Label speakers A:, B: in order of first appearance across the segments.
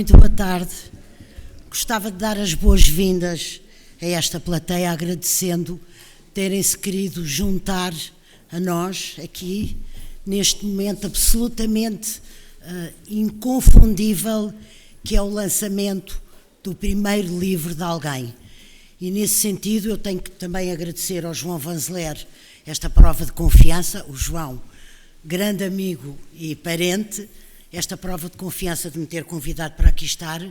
A: Muito boa tarde. Gostava de dar as boas-vindas a esta plateia, agradecendo terem-se querido juntar a nós aqui, neste momento absolutamente inconfundível, que é o lançamento do primeiro livro de alguém. E nesse sentido eu tenho que também agradecer ao João Vanzeler esta prova de confiança, o João, grande amigo e parente, esta prova de confiança de me ter convidado para aqui estar,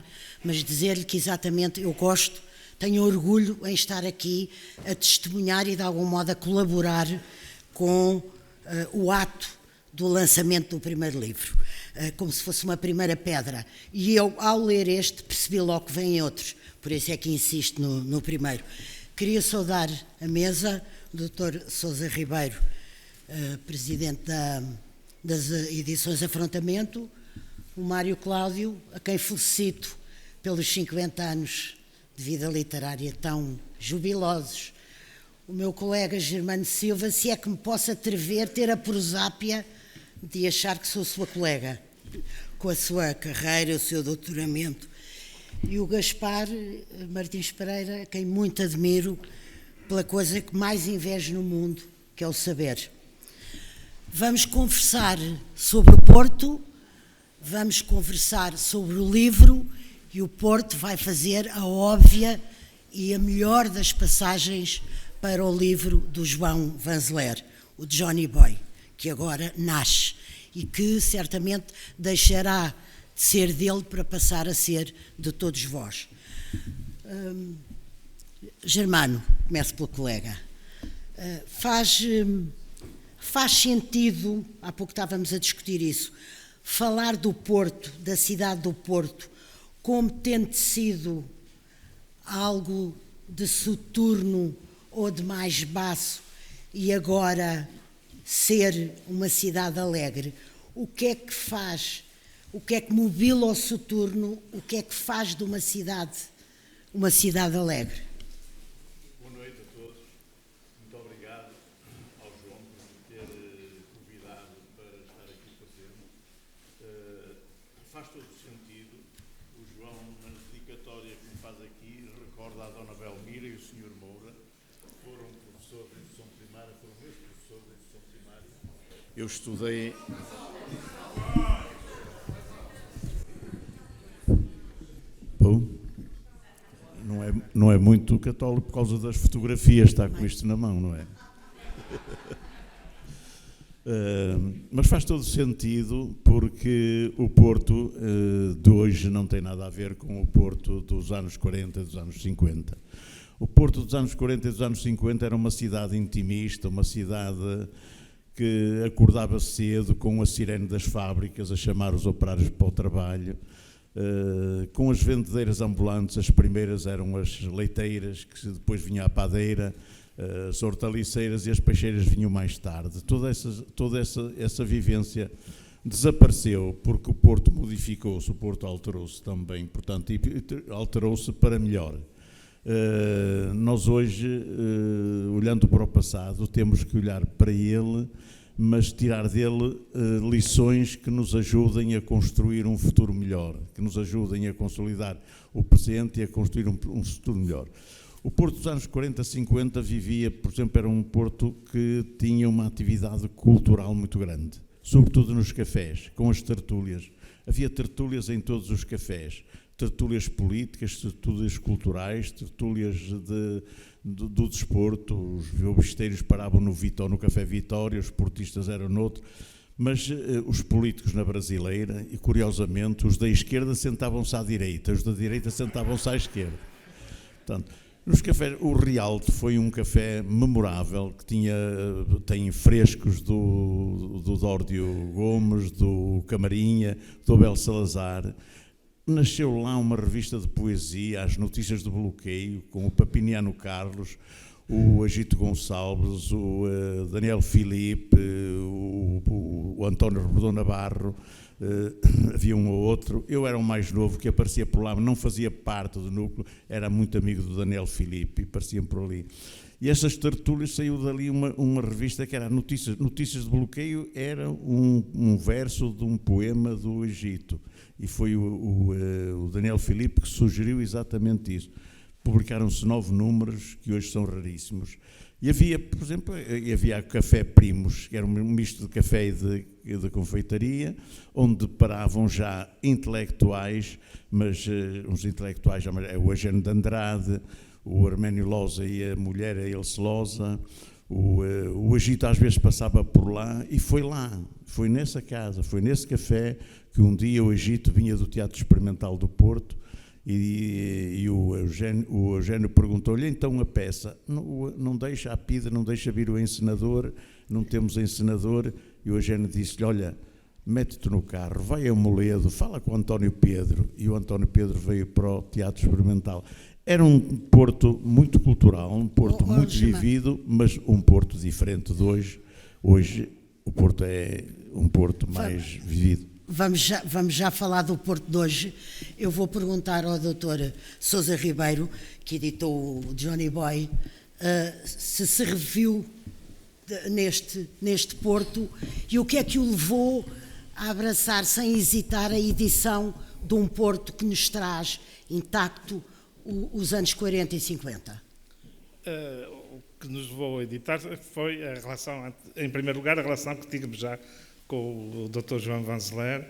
A: mas dizer-lhe que exatamente eu gosto, tenho orgulho em estar aqui a testemunhar e de algum modo a colaborar com o ato do lançamento do primeiro livro, como se fosse uma primeira pedra. E eu, ao ler este, percebi logo que vêm outros, por isso é que insisto no primeiro. Queria saudar a mesa, o Dr. Sousa Ribeiro, presidente das edições Afrontamento, o Mário Cláudio, a quem felicito pelos 50 anos de vida literária tão jubilosos, o meu colega Germano Silva, se é que me posso atrever a ter a prosápia de achar que sou sua colega, com a sua carreira, o seu doutoramento, e o Gaspar Martins Pereira, a quem muito admiro pela coisa que mais invejo no mundo, que é o saber. Vamos conversar sobre o Porto, vamos conversar sobre o livro, e o Porto vai fazer a óbvia e a melhor das passagens para o livro do João Vanzeler, o Johnny Boy, que agora nasce e que certamente deixará de ser dele para passar a ser de todos vós. Germano, começo pelo colega. Faz sentido, há pouco estávamos a discutir isso, falar do Porto, da cidade do Porto, como tendo sido algo de soturno ou de mais baço e agora ser uma cidade alegre. O que é que faz, o que é que mobila o soturno, o que é que faz de uma cidade alegre?
B: Boa noite a todos. Muito obrigado ao João por me ter convidado para estar aqui presente. Faz todo sentido. O João, na dedicatória que me faz aqui, recorda a Dona Belmira e o Sr. Moura, foram professores de instrução primária, foram meus professores de instrução primária. Eu estudei... Bom, não é muito católico por causa das fotografias, está com isto na mão, não é? Mas faz todo sentido, porque o Porto de hoje não tem nada a ver com o Porto dos anos 40 e dos anos 50. O Porto dos anos 40 e dos anos 50 era uma cidade intimista, uma cidade que acordava cedo com a sirene das fábricas a chamar os operários para o trabalho, com as vendedeiras ambulantes. As primeiras eram as leiteiras, que depois vinha a padeira, as hortaliceiras, e as peixeiras vinham mais tarde. Toda essa vivência desapareceu porque o Porto modificou-se, o Porto alterou-se também, portanto, e alterou-se para melhor. Nós hoje, olhando para o passado, temos que olhar para ele, mas tirar dele lições que nos ajudem a construir um futuro melhor, que nos ajudem a consolidar o presente e a construir um futuro melhor. O Porto dos anos 40, 50 vivia, por exemplo, era um Porto que tinha uma atividade cultural muito grande, sobretudo nos cafés, com as tertúlias. Havia tertúlias em todos os cafés, tertúlias políticas, tertúlias culturais, tertúlias do desporto. Os violoncheiros paravam no Café Vitória, os portistas eram noutro, mas os políticos na Brasileira, e curiosamente os da esquerda sentavam-se à direita, os da direita sentavam-se à esquerda. Portanto, nos cafés, o Rialto foi um café memorável, que tem frescos do Dórdio Gomes, do Camarinha, do Abel Salazar. Nasceu lá uma revista de poesia, As Notícias do Bloqueio, com o Papiniano Carlos, o Agito Gonçalves, o Daniel Filipe, o António Rebordão Navarro, havia um ou outro. Eu era o mais novo que aparecia por lá, não fazia parte do núcleo, era muito amigo do Daniel Filipe e apareciam por ali. E essas tertúlias, saiu dali uma revista que era Notícias de Bloqueio, era um verso de um poema do Egito. E foi o Daniel Filipe que sugeriu exatamente isso. Publicaram-se 9 números, que hoje são raríssimos. E havia, por exemplo, havia Café Primos, que era um misto de café e de confeitaria, onde paravam já intelectuais, mas uns intelectuais, o Eugênio de Andrade, o Arménio Losa e a mulher, a Ilse Losa, o Egito às vezes passava por lá, e foi nessa casa, foi nesse café que um dia o Egito vinha do Teatro Experimental do Porto, e o Eugênio perguntou-lhe, então a peça, não deixa a PIDE, não deixa vir o encenador, não temos encenador, e o Eugênio disse-lhe, olha, mete-te no carro, vai a Moledo, fala com o António Pedro, e o António Pedro veio para o Teatro Experimental. Era um Porto muito cultural, um Porto muito vivido, mas um Porto diferente de hoje. Hoje o Porto é um Porto mais vivido.
A: Vamos já falar do Porto de hoje. Eu vou perguntar ao Dr. Sousa Ribeiro, que editou o Johnny Boy, se reviu neste Porto e o que é que o levou a abraçar sem hesitar a edição de um Porto que nos traz intacto os anos 40 e 50.
C: O que nos levou a editar foi a relação, em primeiro lugar, a relação que tínhamos já com o Dr. João Vanzeler,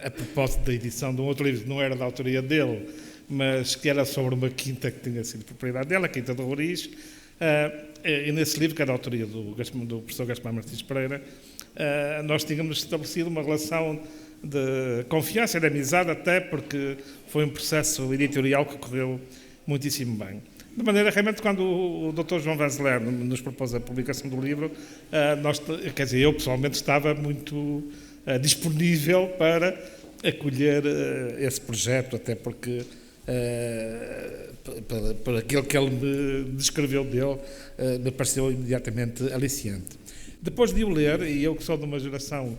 C: a propósito da edição de um outro livro que não era da autoria dele, mas que era sobre uma quinta que tinha sido propriedade dele, a Quinta do Roriz, e nesse livro, que era da autoria do professor Gaspar Martins Pereira, nós tínhamos estabelecido uma relação de confiança e de amizade, até porque foi um processo editorial que correu muitíssimo bem. De maneira, realmente, quando o Dr. João Vanzeler nos propôs a publicação do livro, eu pessoalmente estava muito disponível para acolher esse projeto, até porque, por aquilo que ele me descreveu dele, me pareceu imediatamente aliciante. Depois de o ler, e eu que sou de uma geração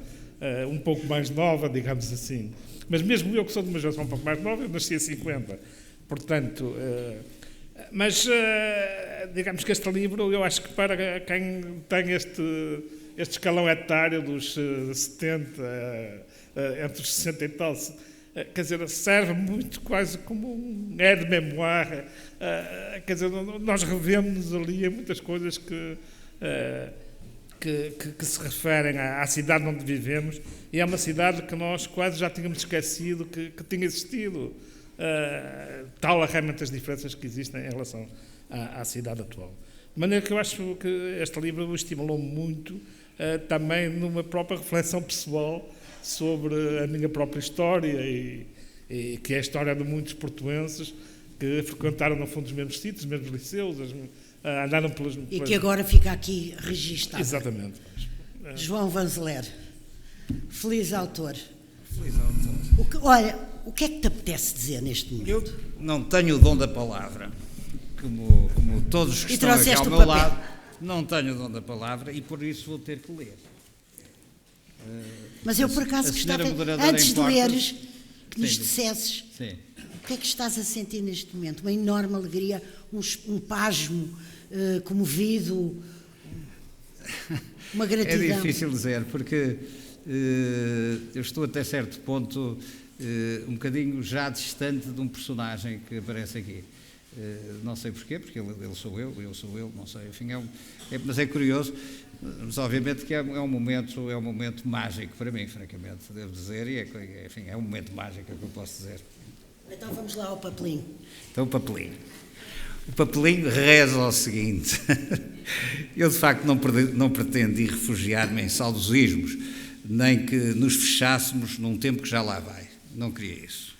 C: um pouco mais nova, digamos assim, mas mesmo eu que sou de uma geração um pouco mais nova, eu nasci em 50, portanto... Mas, digamos que este livro, eu acho que para quem tem este escalão etário dos 70, entre os 60 e tal, quer dizer, serve muito quase como um aide-mémoire. Quer dizer, nós revemos ali em muitas coisas que se referem à cidade onde vivemos, e é uma cidade que nós quase já tínhamos esquecido que tinha existido. Tal realmente as diferenças que existem em relação à cidade atual. De maneira que eu acho que este livro me estimulou muito, também numa própria reflexão pessoal sobre a minha própria história, e que é a história de muitos portuenses que frequentaram, no fundo, os mesmos sítios, os mesmos liceus, andaram pelas...
A: E que agora fica aqui registado.
C: Exatamente.
A: João Vanzeler, feliz autor.
D: Feliz autor.
A: Olha, o que é que te apetece dizer neste momento?
D: Eu não tenho o dom da palavra, como todos que estão aqui ao meu lado, não tenho o dom da palavra, e por isso vou ter que ler.
A: Mas eu por acaso gostava, antes de leres, que nos dissesses o que é que estás a sentir neste momento. Uma enorme alegria, um pasmo comovido, uma gratidão.
D: É difícil dizer, porque eu estou até certo ponto um bocadinho já distante de um personagem que aparece aqui. Não sei porquê, porque ele sou eu sou ele, não sei, enfim, mas é curioso, mas obviamente que é um momento mágico para mim, francamente, devo dizer, e enfim, é um momento mágico, é o que eu posso dizer.
A: Então vamos lá ao papelinho.
D: Então o papelinho reza ao seguinte: eu de facto não pretendo ir refugiar-me em saudosismos, nem que nos fechássemos num tempo que já lá vai, não queria isso.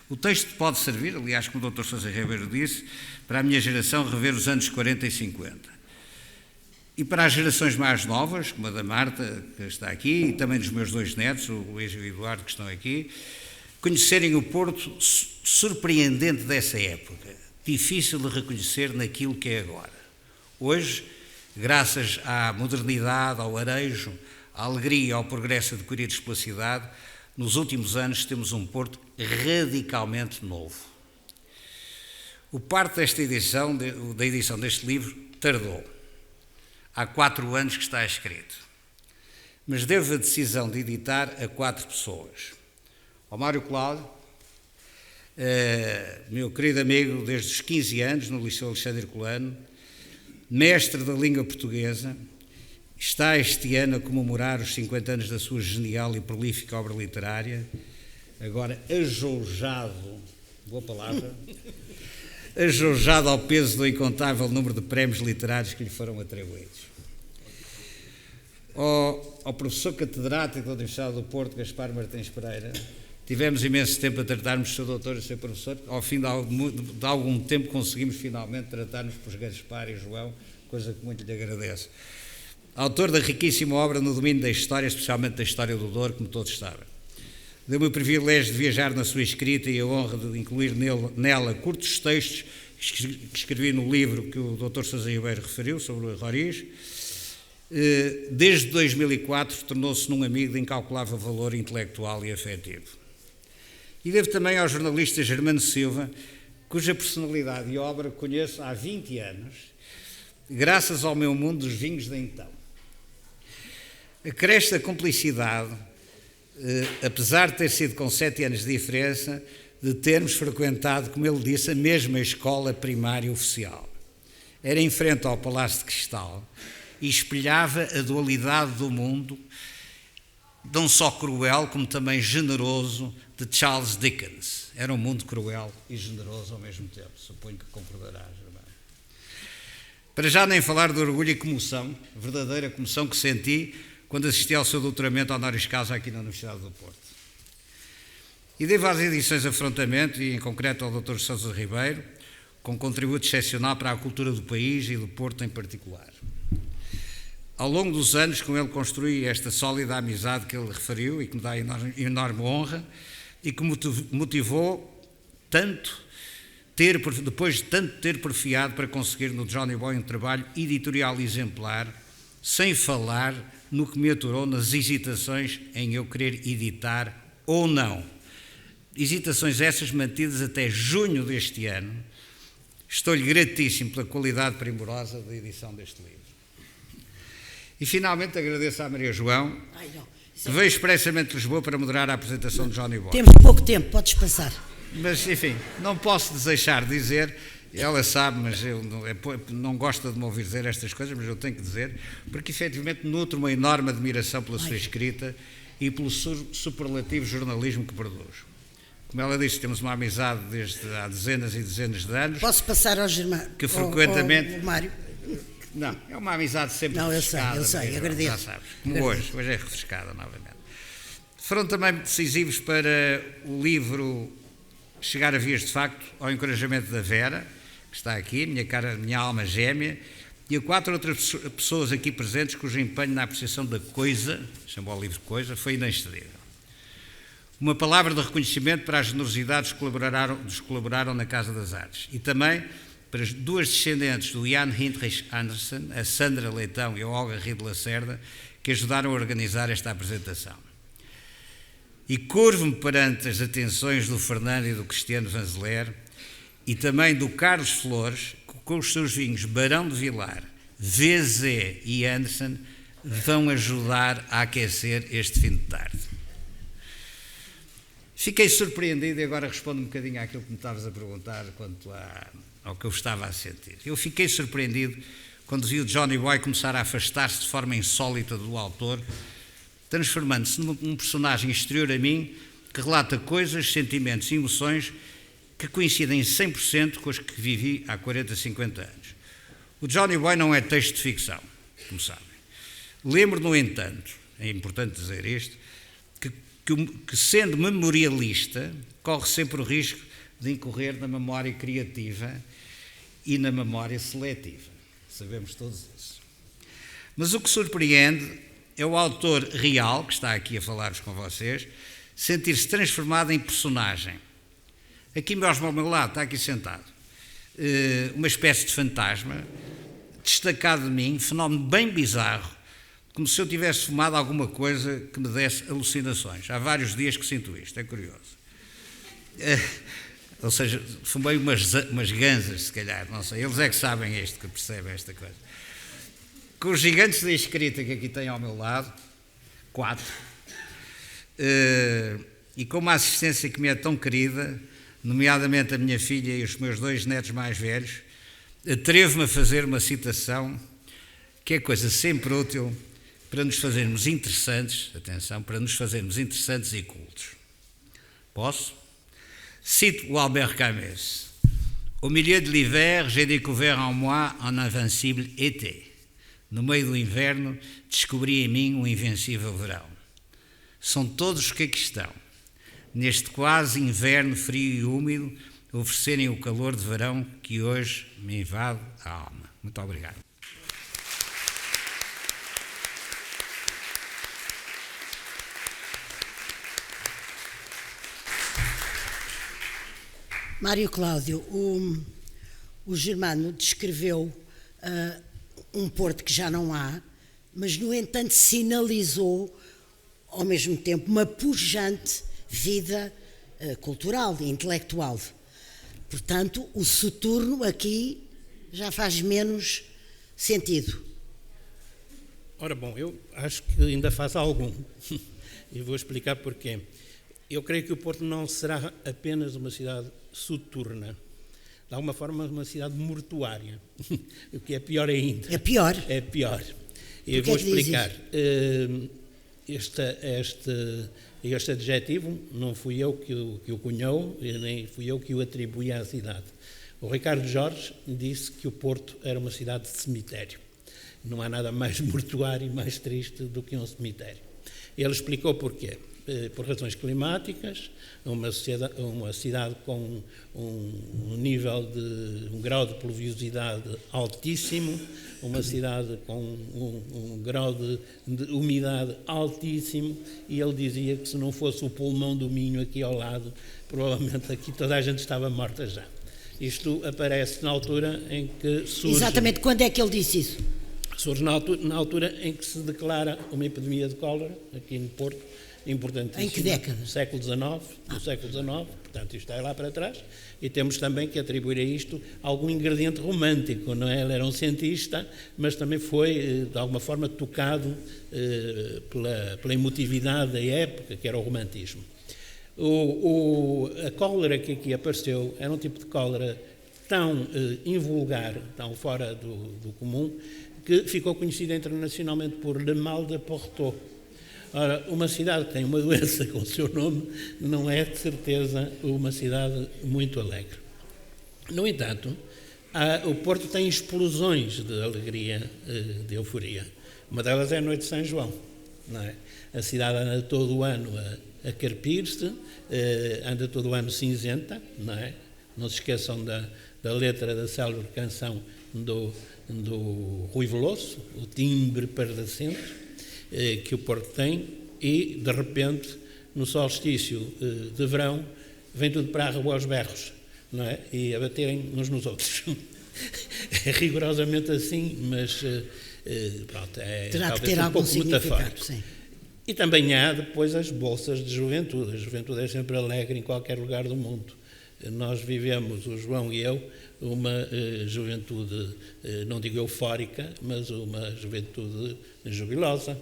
D: O texto pode servir, aliás, como o Dr. Sousa Ribeiro disse, para a minha geração rever os anos 40 e 50. E para as gerações mais novas, como a da Marta, que está aqui, e também dos meus 2 netos, o Luís e o Eduardo, que estão aqui, conhecerem o Porto surpreendente dessa época, difícil de reconhecer naquilo que é agora. Hoje, graças à modernidade, ao arejo, à alegria e ao progresso adquiridos pela cidade, nos últimos anos temos um Porto radicalmente novo. O parto desta edição, da edição deste livro, tardou. Há 4 anos que está escrito. Mas devo a decisão de editar a 4 pessoas. Ao Mário Cláudio, meu querido amigo desde os 15 anos, no Liceu Alexandre Herculano, mestre da língua portuguesa, está este ano a comemorar os 50 anos da sua genial e prolífica obra literária, agora ajoujado, boa palavra, ajoujado ao peso do incontável número de prémios literários que lhe foram atribuídos. Ao professor catedrático da Universidade do Porto, Gaspar Martins Pereira, tivemos imenso tempo a tratarmos do seu doutor e do seu professor. Ao fim de algum tempo conseguimos finalmente tratar-nos por Gaspar e João, coisa que muito lhe agradeço. Autor da riquíssima obra no domínio da história, especialmente da história do Douro, como todos sabem. Deu-me o privilégio de viajar na sua escrita e a honra de incluir nela curtos textos que escrevi no livro que o Dr. Sousa Ribeiro referiu, sobre o Roriz. Desde 2004 tornou-se num amigo de incalculável valor intelectual e afetivo. E devo também ao jornalista Germano Silva, cuja personalidade e obra conheço há 20 anos, graças ao meu mundo dos vinhos de então. Acresce a cumplicidade, apesar de ter sido com 7 anos de diferença, de termos frequentado, como ele disse, a mesma escola primária oficial. Era em frente ao Palácio de Cristal e espelhava a dualidade do mundo, não só cruel, como também generoso, de Charles Dickens. Era um mundo cruel e generoso ao mesmo tempo. Suponho que concordarás, irmão. Para já nem falar do orgulho e comoção, verdadeira comoção que senti quando assisti ao seu doutoramento honoris causa aqui na Universidade do Porto. E devo às edições Afrontamento, e em concreto ao Dr. Sousa Ribeiro, com contributo excepcional para a cultura do país e do Porto em particular. Ao longo dos anos, com ele construí esta sólida amizade que ele referiu e que me dá enorme honra e que motivou depois de tanto ter porfiado para conseguir no Johnny Boy um trabalho editorial exemplar, sem falar no que me aturou nas hesitações em eu querer editar ou não. Hesitações essas mantidas até junho deste ano. Estou-lhe gratíssimo pela qualidade primorosa da edição deste livro. E finalmente agradeço à Maria João, que veio expressamente de Lisboa para moderar a apresentação de Johnny Boy.
A: Temos pouco tempo, podes passar.
D: Mas, enfim, não posso deixar de dizer, ela sabe, mas eu não gosta de me ouvir dizer estas coisas, mas eu tenho que dizer, porque efetivamente nutro uma enorme admiração pela sua escrita e pelo superlativo jornalismo que produz. Como ela disse, temos uma amizade desde há dezenas e dezenas de anos.
A: Posso passar ao Germano?
D: Que frequentemente...
A: Ao Mário?
D: Não, é uma amizade sempre refrescada.
A: Eu sei, agradeço.
D: Já sabes, como hoje é refrescada novamente. Foram também decisivos para o livro chegar a vias de facto ao encorajamento da Vera, que está aqui, minha alma gêmea, e a 4 outras pessoas aqui presentes cujo empenho na apreciação da coisa, chamou o livro Coisa, foi inexcedível. Uma palavra de reconhecimento para a generosidade dos que colaboraram na Casa das Artes e também para as 2 descendentes do Jan Heinrich Andersen, a Sandra Leitão e a Olga Rio de Lacerda, que ajudaram a organizar esta apresentação. E curvo-me perante as atenções do Fernando e do Cristiano Vanzeler e também do Carlos Flores, que com os seus vinhos Barão de Vilar, VZ e Andersen vão ajudar a aquecer este fim de tarde. Fiquei surpreendido e agora respondo um bocadinho àquilo que me estavas a perguntar quanto ao que eu estava a sentir. Eu fiquei surpreendido quando vi o Johnny Boy começar a afastar-se de forma insólita do autor, transformando-se num personagem exterior a mim que relata coisas, sentimentos e emoções que coincidem 100% com os que vivi há 40, 50 anos. O Johnny Boy não é texto de ficção, como sabem. Lembro, no entanto, é importante dizer isto, que sendo memorialista, corre sempre o risco de incorrer na memória criativa e na memória seletiva. Sabemos todos isso. Mas o que surpreende é o autor real, que está aqui a falar-vos com vocês, sentir-se transformado em personagem. Aqui mesmo ao meu lado, está aqui sentado, uma espécie de fantasma, destacado de mim, fenómeno bem bizarro, como se eu tivesse fumado alguma coisa que me desse alucinações. Há vários dias que sinto isto, é curioso. Ou seja, fumei umas ganzas, se calhar, não sei. Eles é que sabem isto, que percebem esta coisa. Com os gigantes da escrita que aqui tenho ao meu lado, 4, e com uma assistência que me é tão querida, nomeadamente a minha filha e os meus 2 netos mais velhos, atrevo-me a fazer uma citação que é coisa sempre útil para nos fazermos interessantes, atenção, para nos fazermos interessantes e cultos. Posso? Cito o Albert Camus. Au milieu de l'hiver, j'ai découvert en moi un invincible été. No meio do inverno, descobri em mim um invencível verão. São todos os que aqui estão, neste quase inverno frio e úmido, oferecerem o calor de verão que hoje me invade a alma. Muito obrigado.
A: Mário Cláudio, o Germano descreveu um Porto que já não há, mas, no entanto, sinalizou, ao mesmo tempo, uma pujante vida cultural e intelectual. Portanto, o soturno aqui já faz menos sentido.
E: Ora bom, eu acho que ainda faz algum, e vou explicar porquê. Eu creio que o Porto não será apenas uma cidade soturna, de alguma forma uma cidade mortuária, o que é pior ainda.
A: É pior?
E: É pior. Eu vou explicar. Este adjetivo não fui eu que o cunhou, nem fui eu que o atribuí à cidade. O Ricardo Jorge disse que o Porto era uma cidade de cemitério. Não há nada mais mortuário e mais triste do que um cemitério. Ele explicou porquê. Por razões climáticas, uma cidade com um grau de pluviosidade altíssimo, uma cidade com um grau de umidade altíssimo, e ele dizia que se não fosse o pulmão do Minho aqui ao lado, provavelmente aqui toda a gente estava morta já. Isto aparece na altura em que surge...
A: Exatamente, quando é que ele disse isso?
E: Surge na altura em que se declara uma epidemia de cólera aqui no Porto, importantíssimo.
A: Em que década?
E: No século XIX, portanto isto é lá para trás, e temos também que atribuir a isto algum ingrediente romântico, não é? Ele era um cientista, mas também foi, de alguma forma, tocado pela emotividade da época, que era o romantismo. A cólera que aqui apareceu era um tipo de cólera tão invulgar, tão fora do comum, que ficou conhecida internacionalmente por Le Mal de Porto. Ora, uma cidade que tem uma doença com o seu nome não é, de certeza, uma cidade muito alegre. No entanto, o Porto tem explosões de alegria, de euforia. Uma delas é a Noite de São João, não é? A cidade anda todo o ano a carpir-se, anda todo o ano cinzenta, não é? Não se esqueçam da letra da célebre canção do Rui Veloso, o timbre pardacento, que o Porto tem, e de repente no solstício de verão vem tudo para a rua aos berros, não é? E a baterem uns nos outros. É rigorosamente assim, mas pronto,
A: terá
E: talvez
A: que ter algum significado, sim.
E: E também há depois as bolsas de juventude. A juventude é sempre alegre em qualquer lugar do mundo. Nós vivemos, o João e eu, uma juventude, não digo eufórica, mas uma juventude jubilosa.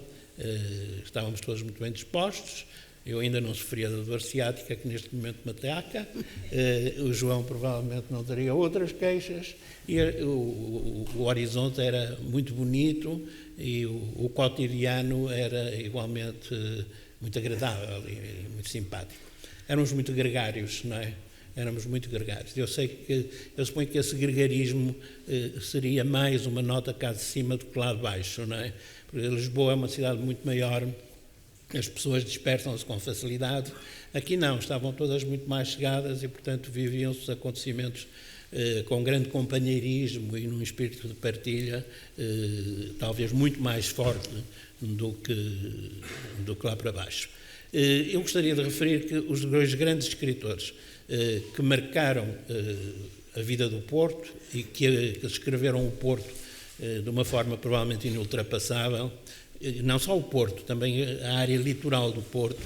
E: Estávamos todos muito bem dispostos. Eu ainda não sofria da dor ciática, que neste momento me ataca. O João provavelmente não teria outras queixas. E o horizonte era muito bonito e o cotidiano era igualmente muito agradável e muito simpático. Éramos muito gregários, não é? Éramos muito gregários. Eu suponho que esse gregarismo seria mais uma nota cá de cima do que lá de baixo, não é? Porque Lisboa é uma cidade muito maior, as pessoas dispersam-se com facilidade. Aqui não, estavam todas muito mais chegadas e, portanto, viviam-se os acontecimentos com grande companheirismo e num espírito de partilha talvez muito mais forte do que lá para baixo. Eu gostaria de referir que os dois grandes escritores que marcaram a vida do Porto e que escreveram o Porto de uma forma provavelmente inultrapassável não só o Porto, também a área litoral do Porto.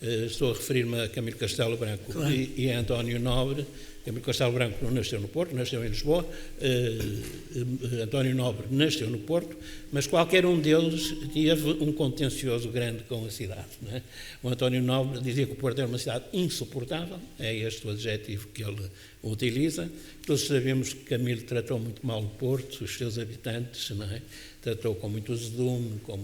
E: Estou a referir-me a Camilo Castelo Branco, claro, e a António Nobre. Camilo Castelo Branco não nasceu no Porto, nasceu em Lisboa. António Nobre nasceu no Porto, mas qualquer um deles teve um contencioso grande com a cidade, não é? O António Nobre dizia que o Porto era uma cidade insuportável, é este o adjetivo que ele utiliza. Todos sabemos que Camilo tratou muito mal o Porto, os seus habitantes, não é? Tratou com muito azedume, com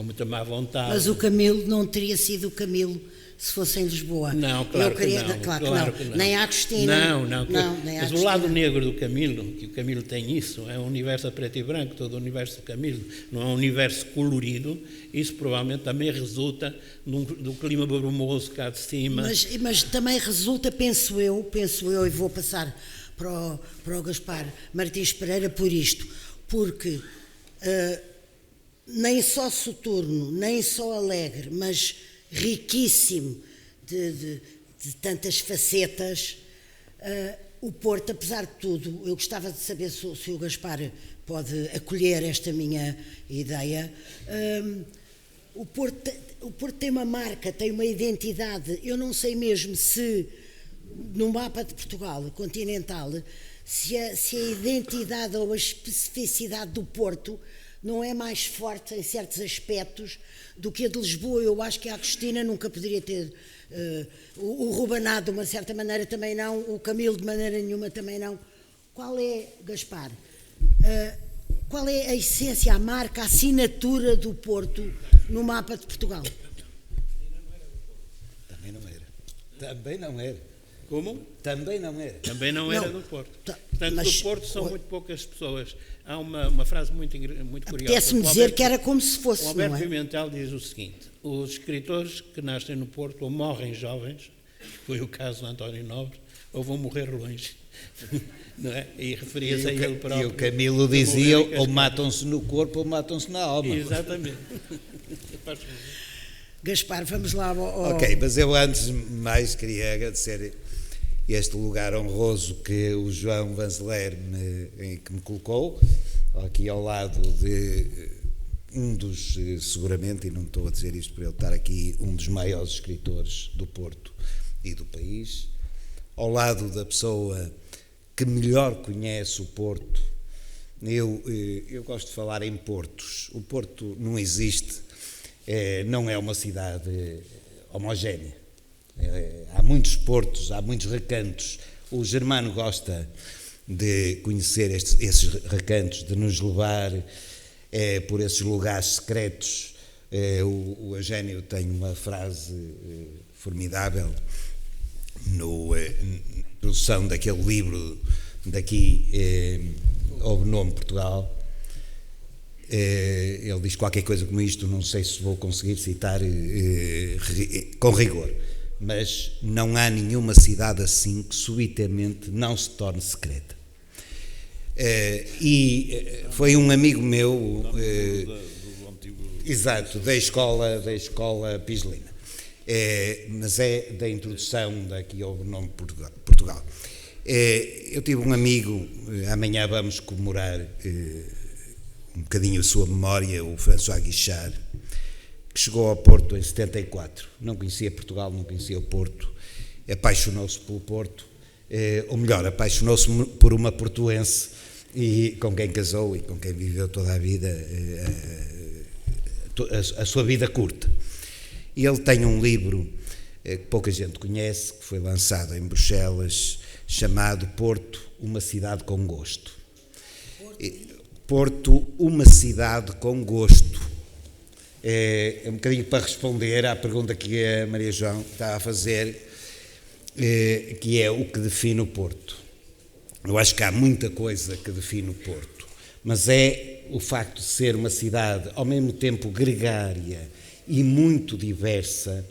E: muita má vontade.
A: Mas o Camilo não teria sido o Camilo se fosse em Lisboa.
E: Não, claro que não.
A: Claro que não. Nem a Agostina.
E: Não. Mas o lado negro do Camilo, que o Camilo tem isso, é um universo a preto e branco, todo o universo do Camilo, não é um universo colorido. Isso provavelmente também resulta do clima brumoso cá de cima.
A: Mas também resulta, penso eu, e vou passar para o Gaspar Martins Pereira por isto, porque nem só soturno, nem só alegre, mas riquíssimo de tantas facetas, o Porto, apesar de tudo, eu gostava de saber se o Gaspar pode acolher esta minha ideia. O Porto tem uma marca, tem uma identidade. Eu não sei mesmo se no mapa de Portugal continental, se a identidade ou a especificidade do Porto não é mais forte em certos aspectos do que a de Lisboa. Eu acho que a Agostina nunca poderia ter, o Rubanado de uma certa maneira também não, o Camilo de maneira nenhuma também não. Qual é, Gaspar, qual é a essência, a marca, a assinatura do Porto no mapa de Portugal?
F: Também não era.
E: Como?
F: Também não era.
E: Também não era do Porto. Portanto, do Porto são muito poucas pessoas. Há uma frase muito curiosa.
A: Apetece-me dizer que era como se fosse,
E: o Alberto
A: não é?
E: Pimentel diz o seguinte: os escritores que nascem no Porto ou morrem jovens, foi o caso do António Nobre, ou vão morrer longe. Não é? E referia-se a ele próprio.
F: E o Camilo dizia, ou matam-se no corpo ou matam-se na alma.
E: Exatamente.
A: Gaspar, vamos lá
F: Ok, mas eu antes de mais queria agradecer este lugar honroso que o João Vanzeler que me colocou, aqui ao lado de um dos, seguramente, e não estou a dizer isto por ele estar aqui, um dos maiores escritores do Porto e do país, ao lado da pessoa que melhor conhece o Porto. Eu gosto de falar em portos. O Porto não existe, não é uma cidade homogénea. Há muitos portos, há muitos recantos. O Germano gosta de conhecer esses recantos, de nos levar por esses lugares secretos. O Eugénio tem uma frase formidável na produção daquele livro daqui, Houve Nome Portugal. Ele diz qualquer coisa como isto, não sei se vou conseguir citar com rigor, mas não há nenhuma cidade assim que subitamente não se torne secreta. E foi um amigo meu, exato, da escola Piselina, mas é da introdução daqui ao nome Portugal. Eu tive um amigo, amanhã vamos comemorar um bocadinho a sua memória, o François Guichard, que chegou ao Porto em 74, não conhecia Portugal, não conhecia o Porto, apaixonou-se pelo Porto, ou melhor, apaixonou-se por uma portuense e com quem casou e com quem viveu toda a vida, a sua vida curta. E ele tem um livro que pouca gente conhece, que foi lançado em Bruxelas, chamado Porto, uma cidade com gosto. Porto, uma cidade com gosto. É um bocadinho para responder à pergunta que a Maria João está a fazer, que é o que define o Porto. Eu acho que há muita coisa que define o Porto, mas é o facto de ser uma cidade ao mesmo tempo gregária e muito diversa,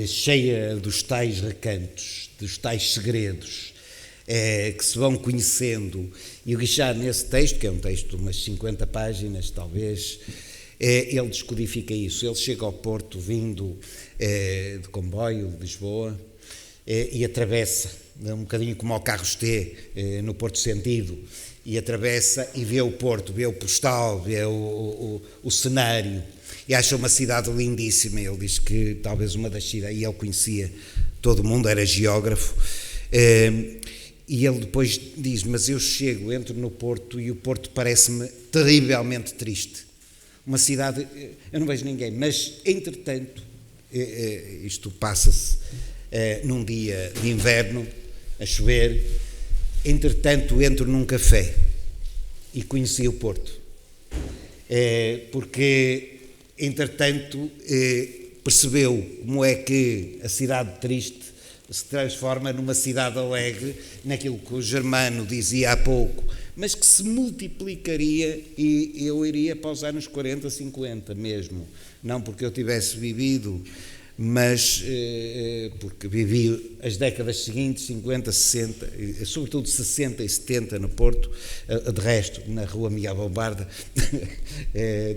F: cheia dos tais recantos, dos tais segredos, que se vão conhecendo. E o Guichard, nesse texto, que é um texto de umas 50 páginas, talvez, ele descodifica isso. Ele chega ao Porto vindo de comboio de Lisboa e atravessa um bocadinho como ao Carros-T, no Porto Sentido, e atravessa e vê o Porto, vê o postal, vê o cenário, e acha uma cidade lindíssima. Ele diz que talvez uma das cidades, e ele conhecia todo o mundo, era geógrafo, e ele depois diz, mas eu chego, entro no Porto e o Porto parece-me terrivelmente triste. Uma cidade, eu não vejo ninguém, mas entretanto, isto passa-se num dia de inverno, a chover, entretanto entro num café e conheci o Porto, porque entretanto percebeu como é que a cidade triste se transforma numa cidade alegre, naquilo que o Germano dizia há pouco, mas que se multiplicaria, e eu iria para os anos 40, 50 mesmo, não porque eu tivesse vivido, mas porque vivi as décadas seguintes, 50, 60, sobretudo 60 e 70 no Porto, de resto, na Rua Miguel Bombarda,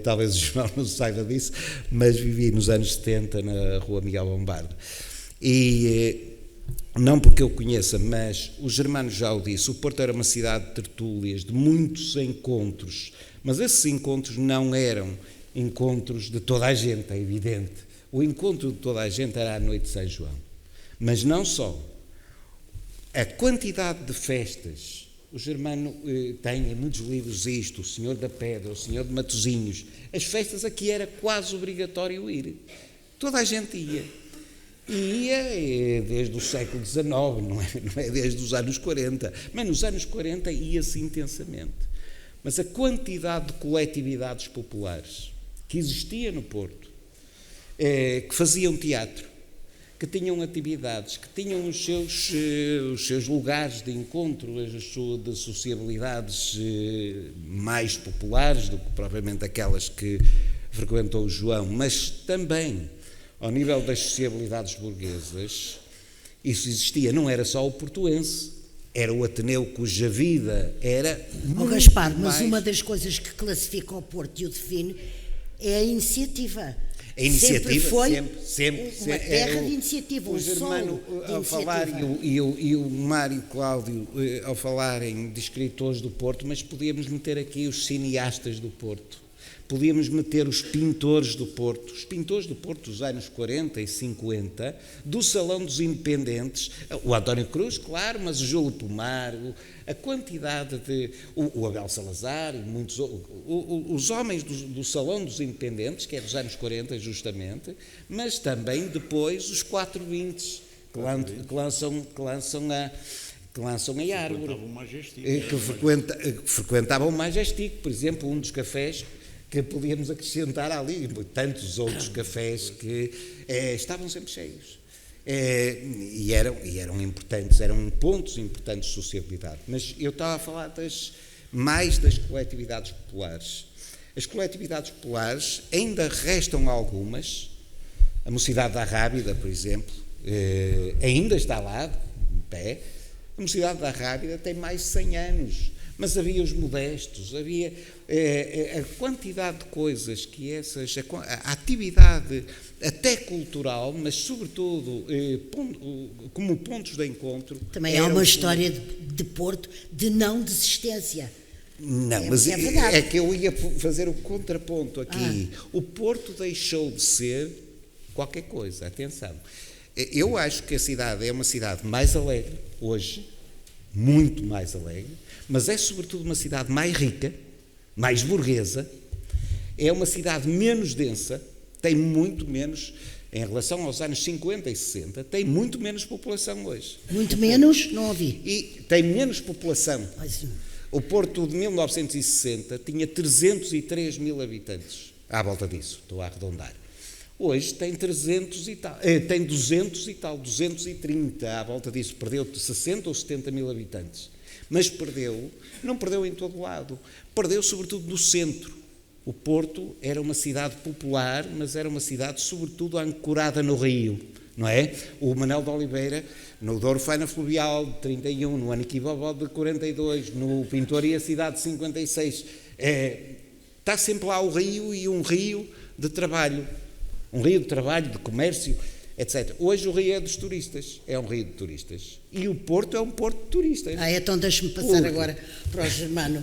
F: talvez o João não saiba disso, mas vivi nos anos 70 na Rua Miguel Bombarda. E não porque eu conheça, mas o Germano já o disse, o Porto era uma cidade de tertúlias, de muitos encontros, mas esses encontros não eram encontros de toda a gente, é evidente. O encontro de toda a gente era à noite de São João. Mas não só. A quantidade de festas, o Germano tem em muitos livros isto, o Senhor da Pedra, o Senhor de Matosinhos, as festas aqui era quase obrigatório ir. Toda a gente ia. E ia desde o século XIX, não é desde os anos 40, mas nos anos 40 ia-se intensamente. Mas a quantidade de coletividades populares que existia no Porto, que faziam teatro, que tinham atividades, que tinham os seus lugares de encontro, as de sociabilidades mais populares do que propriamente aquelas que frequentou o João, mas também ao nível das sociabilidades burguesas, isso existia, não era só o portuense, era o Ateneu cuja vida era muito
A: Gaspar, mas
F: mais...
A: uma das coisas que classifica o Porto e o define é a iniciativa.
F: A iniciativa
A: sempre foi
F: sempre
A: uma terra de iniciativa,
F: o Germano, ao falar, e o Mário Cláudio, ao falarem de escritores do Porto, mas podíamos meter aqui os cineastas do Porto, podíamos meter os pintores do Porto dos anos 40 e 50, do Salão dos Independentes, o António Cruz, claro, mas o Júlio Pomar, a quantidade de... o Abel Salazar e muitos os homens do Salão dos Independentes, que é dos anos 40 justamente, mas também depois os 420 que lançam a árvore, que frequentavam o Majestic, por exemplo, um dos cafés que podíamos acrescentar ali, tantos outros cafés que estavam sempre cheios. E eram importantes, eram pontos importantes de sociabilidade. Mas eu estava a falar mais das coletividades populares. As coletividades populares ainda restam algumas. A Mocidade da Rábida, por exemplo, ainda está lá, de pé. A Mocidade da Rábida tem mais de 100 anos. Mas havia os modestos, havia a quantidade de coisas que a atividade até cultural, mas sobretudo como pontos de encontro.
A: Também há uma história de Porto de não desistência.
F: Não, mas é que eu ia fazer o contraponto aqui. O Porto deixou de ser qualquer coisa, atenção. Eu acho que a cidade é uma cidade mais alegre hoje, muito mais alegre, mas é sobretudo uma cidade mais rica, mais burguesa, é uma cidade menos densa, tem muito menos, em relação aos anos 50 e 60, tem muito menos população hoje.
A: Muito menos? Não ouvi.
F: E tem menos população. O Porto de 1960 tinha 303 mil habitantes, à volta disso, estou a arredondar. Hoje tem 300 e tal, tem 200 e tal, 230 à volta disso, perdeu 60 ou 70 mil habitantes. Mas não perdeu em todo lado, perdeu sobretudo no centro. O Porto era uma cidade popular, mas era uma cidade sobretudo ancorada no Rio, não é? O Manuel de Oliveira, no Douro Faina Fluvial de 31, no Aniquibobó de 42, no Pintor e a Cidade de 56, está sempre lá o Rio e um rio de trabalho. Um rio de trabalho, de comércio, etc. Hoje o rio é dos turistas, é um rio de turistas. E o Porto é um porto de turistas.
A: Então deixe-me passar agora para o Germano.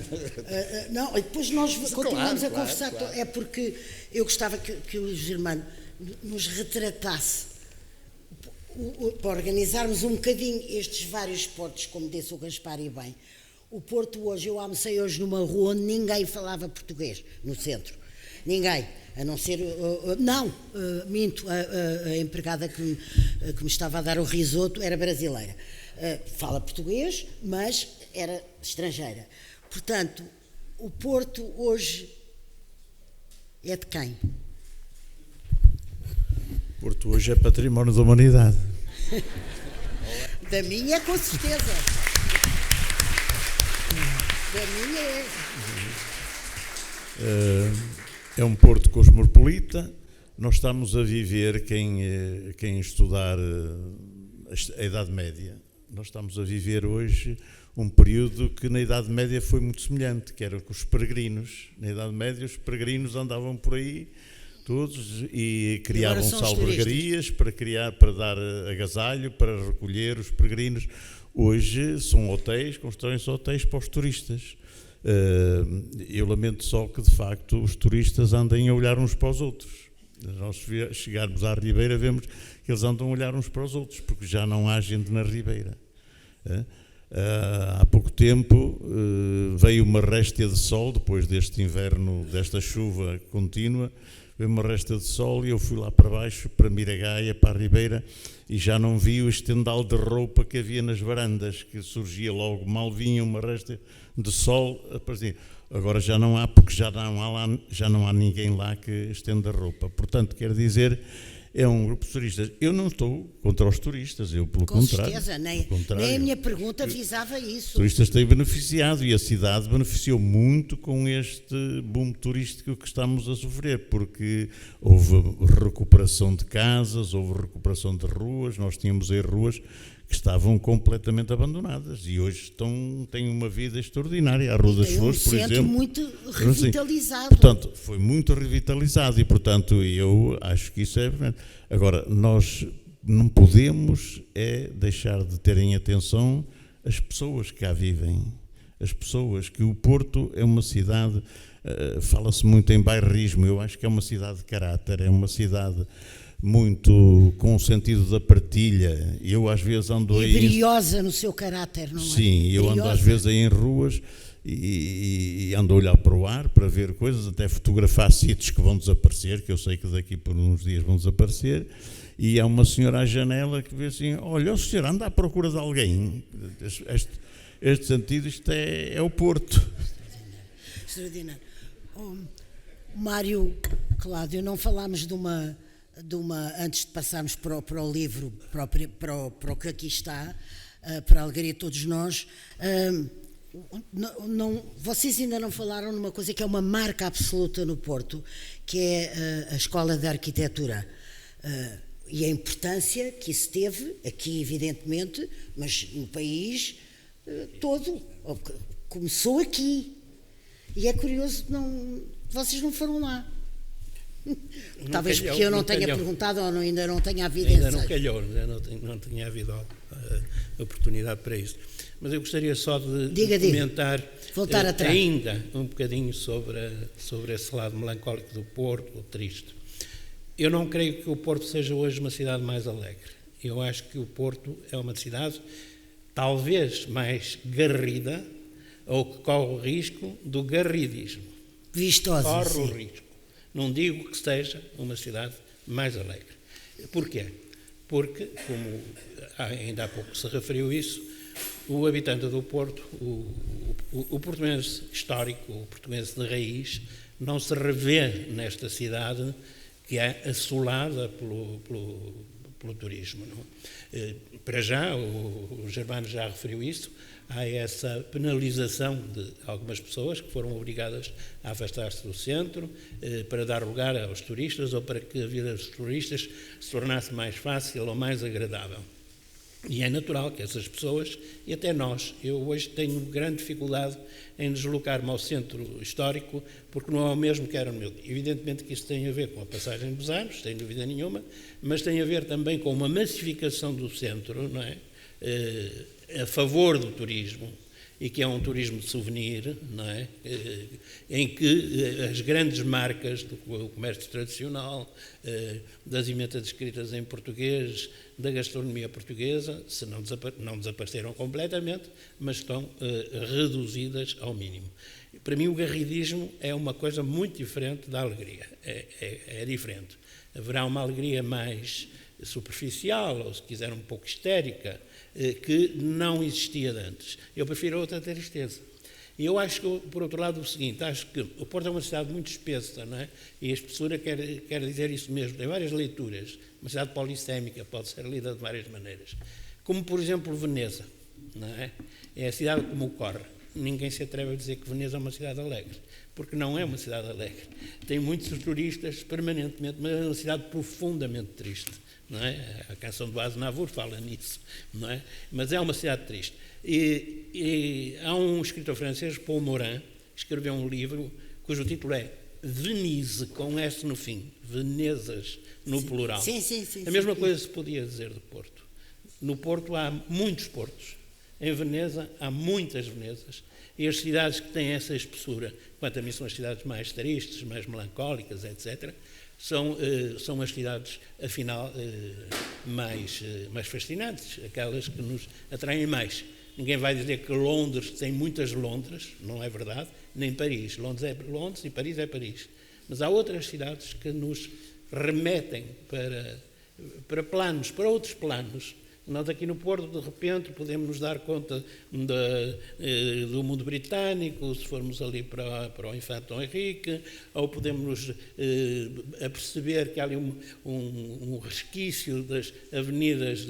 A: Não, e depois nós continuamos a conversar. Claro. É porque eu gostava que o Germano nos retratasse, para organizarmos um bocadinho estes vários portos, como disse o Gaspar e bem. O Porto hoje, eu almocei hoje numa rua onde ninguém falava português, no centro. Ninguém, a não ser... minto, a empregada que me estava a dar o risoto era brasileira. Fala português, mas era estrangeira. Portanto, o Porto hoje é de quem?
B: O Porto hoje é património da humanidade.
A: Da minha, com certeza. Da minha
B: é um porto cosmopolita. Nós estamos a viver, quem estudar a Idade Média, nós estamos a viver hoje um período que na Idade Média foi muito semelhante, que era com os peregrinos. Na Idade Média os peregrinos andavam por aí todos e criavam albergarias para dar agasalho, para recolher os peregrinos. Hoje são hotéis, constroem-se hotéis para os turistas. Eu lamento só que, de facto, os turistas andem a olhar uns para os outros. Nós chegarmos à Ribeira, vemos que eles andam a olhar uns para os outros, porque já não há gente na Ribeira. Há pouco tempo veio uma réstia de sol, depois deste inverno, desta chuva contínua, veio uma réstia de sol e eu fui lá para baixo, para Miragaia, para a Ribeira, e já não vi o estendal de roupa que havia nas varandas, que surgia logo, mal vinha uma réstia de sol, aparecia. Agora já não há, porque já não há ninguém lá que estenda roupa. Portanto, quer dizer, é um grupo de turistas. Eu não estou contra os turistas, eu pelo contrário.
A: Com certeza, nem a minha pergunta visava isso.
B: Os turistas têm beneficiado e a cidade beneficiou muito com este boom turístico que estamos a sofrer, porque houve recuperação de casas, houve recuperação de ruas, nós tínhamos aí ruas que estavam completamente abandonadas e hoje têm uma vida extraordinária. A Rua das Flores, por exemplo.
A: Muito revitalizado.
B: Portanto, foi muito revitalizado e, portanto, eu acho que isso é... Agora, nós não podemos deixar de ter em atenção as pessoas que cá vivem. As pessoas, que o Porto é uma cidade... fala-se muito em bairrismo, eu acho que é uma cidade de caráter, é uma cidade... muito com o sentido da partilha. Eu às vezes ando aí...
A: brilhosa no seu caráter, não é?
B: Sim, eu ando às vezes aí em ruas e ando a olhar para o ar para ver coisas, até fotografar sítios que vão desaparecer, que eu sei que daqui por uns dias vão desaparecer, e há uma senhora à janela que vê assim, olha, o senhor anda à procura de alguém. Este sentido, isto é o Porto.
A: Extraordinário. Mário Cláudio, não falámos de uma antes de passarmos para o livro, para o que aqui está, para a alegria de todos nós, vocês ainda não falaram numa coisa que é uma marca absoluta no Porto, que é a Escola de Arquitetura, e a importância que isso teve, aqui evidentemente, mas no país todo, começou aqui, e é curioso, vocês não foram lá. Talvez porque eu não tenha perguntado ou ainda não tenha havido
E: ainda não calhou, não tinha havido a oportunidade para isso. Mas eu gostaria só de comentar ainda um bocadinho sobre esse lado melancólico do Porto, o triste. Eu não creio que o Porto seja hoje uma cidade mais alegre. Eu acho que o Porto é uma cidade talvez mais garrida, ou que corre o risco do garridismo.
A: Vistosa,
E: corre o risco. Não digo que seja uma cidade mais alegre. Porquê? Porque, como ainda há pouco se referiu isso, o habitante do Porto, o português histórico, o português de raiz, não se revê nesta cidade que é assolada pelo turismo. Não? Para já, o Germano já referiu isso, há essa penalização de algumas pessoas que foram obrigadas a afastar-se do centro para dar lugar aos turistas ou para que a vida dos turistas se tornasse mais fácil ou mais agradável. E é natural que essas pessoas, e até nós, eu hoje tenho grande dificuldade em deslocar-me ao centro histórico, porque não é o mesmo que era no meu dia. Evidentemente que isso tem a ver com a passagem dos anos, sem dúvida nenhuma, mas tem a ver também com uma massificação do centro, não é? A favor do turismo, e que é um turismo de souvenir, não é? Em que as grandes marcas do comércio tradicional, das emendas escritas em português, da gastronomia portuguesa, se não desapareceram completamente, mas estão reduzidas ao mínimo. Para mim o garridismo é uma coisa muito diferente da alegria, é diferente. Haverá uma alegria mais superficial, ou se quiser um pouco histérica, que não existia antes. Eu prefiro outra tristeza. E eu acho que, por outro lado, o seguinte, acho que o Porto é uma cidade muito espessa, não é? E a espessura quer dizer isso mesmo, tem várias leituras, uma cidade polissémica, pode ser lida de várias maneiras. Como, por exemplo, Veneza, não é? É a cidade como ocorre. Ninguém se atreve a dizer que Veneza é uma cidade alegre, porque não é uma cidade alegre. Tem muitos turistas permanentemente, mas é uma cidade profundamente triste. Não é? A canção do Aznavour fala nisso, não é? Mas é uma cidade triste. E há um escritor francês, Paul Morand, que escreveu um livro cujo título é Venise, com S no fim, Venezas no plural.
A: Sim.
E: A mesma coisa se podia dizer do Porto. No Porto há muitos portos. Em Veneza há muitas Venezas. E as cidades que têm essa espessura, quanto a mim são as cidades mais tristes, mais melancólicas, etc., são as cidades, afinal, mais fascinantes, aquelas que nos atraem mais. Ninguém vai dizer que Londres tem muitas Londres, não é verdade, nem Paris. Londres é Londres e Paris é Paris. Mas há outras cidades que nos remetem para planos, para outros planos. Nós aqui no Porto, de repente, podemos nos dar conta do mundo britânico, se formos ali para o Infante Dom Henrique, ou podemos nos aperceber que há ali um resquício das avenidas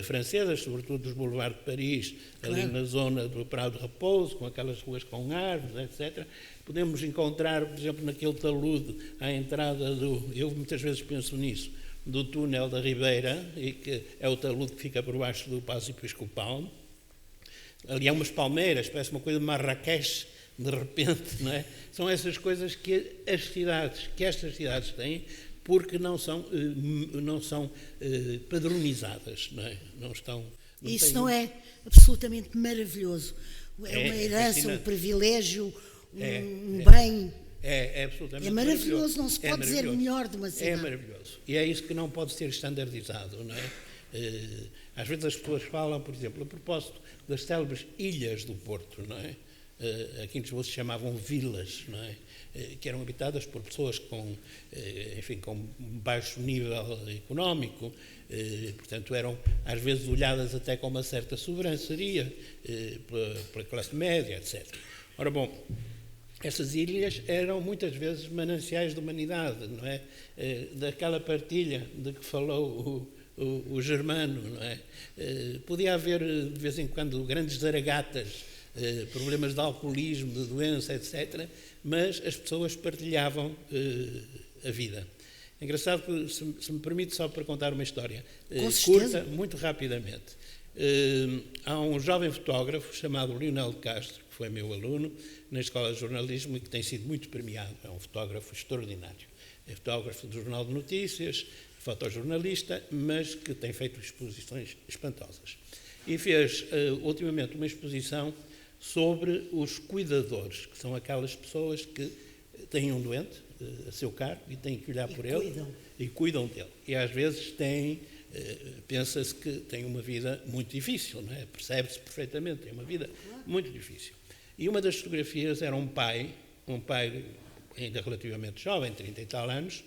E: francesas, sobretudo dos Boulevards de Paris, ali na zona do Prado de Repouso, com aquelas ruas com árvores, etc. Podemos encontrar, por exemplo, naquele talude, à entrada eu muitas vezes penso nisso, do túnel da Ribeira, e que é o talude que fica por baixo do Paço Episcopal. Ali há umas palmeiras, parece uma coisa de Marrakech, de repente, não é? São essas coisas que estas cidades têm, porque não são padronizadas, não é?
A: Isso não é absolutamente maravilhoso. É uma herança, um privilégio, um bem.
E: É absolutamente
A: maravilhoso, não se pode dizer melhor de uma cidade.
E: É maravilhoso. E é isso que não pode ser standardizado, não é? Às vezes as pessoas falam, por exemplo, a propósito das célebres ilhas do Porto, não é? Aqui em Lisboa se chamavam vilas, não é? Que eram habitadas por pessoas com baixo nível económico, portanto eram às vezes olhadas até com uma certa sobranceria pela classe média, etc. Ora bom, essas ilhas eram muitas vezes mananciais de humanidade, não é? Daquela partilha de que falou o Germano, não é? Podia haver de vez em quando grandes zaragatas, problemas de alcoolismo, de doença, etc., mas as pessoas partilhavam a vida. É engraçado que, se me permite, só para contar uma história curta, muito rapidamente. Há um jovem fotógrafo chamado Leonel de Castro, que foi meu aluno na Escola de Jornalismo e que tem sido muito premiado. É um fotógrafo extraordinário. É fotógrafo do Jornal de Notícias, fotojornalista, mas que tem feito exposições espantosas. E fez, ultimamente, uma exposição sobre os cuidadores, que são aquelas pessoas que têm um doente a seu cargo e têm que olhar por ele e cuidam dele. E às vezes pensa-se que têm uma vida muito difícil, não é? Percebe-se perfeitamente, tem uma vida muito difícil. E uma das fotografias era um pai ainda relativamente jovem, 30 e tal anos,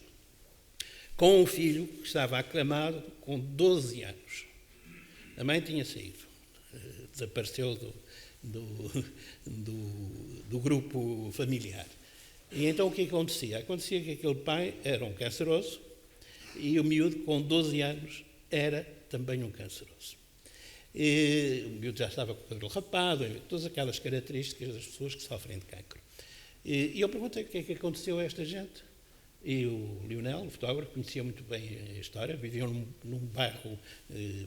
E: com um filho que estava acamado com 12 anos. A mãe tinha saído, desapareceu do grupo familiar. E então o que acontecia? Acontecia que aquele pai era um canceroso e o miúdo, com 12 anos, era também um canceroso. E o miúdo já estava com o cabelo rapado, todas aquelas características das pessoas que sofrem de cancro. E eu perguntei o que é que aconteceu a esta gente. E o Lionel, o fotógrafo, conhecia muito bem a história, viviam num bairro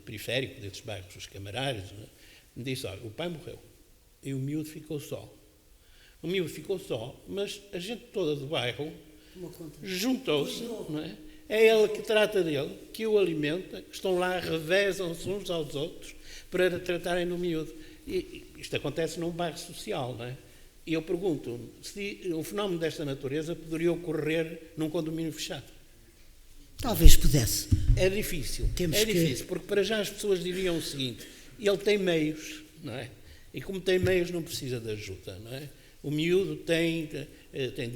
E: periférico, desses bairros dos Camarários, né? Me disse, olha, o pai morreu e o miúdo ficou só. O miúdo ficou só, mas a gente toda do bairro juntou-se, não é? É ele que trata dele, que o alimenta, que estão lá, revezam-se uns aos outros para tratarem no miúdo. E isto acontece num bairro social, não é? E eu pergunto se um fenómeno desta natureza poderia ocorrer num condomínio fechado.
A: Talvez pudesse.
E: É difícil, difícil, porque para já as pessoas diriam o seguinte, ele tem meios, não é? E como tem meios não precisa de ajuda, não é? O miúdo tem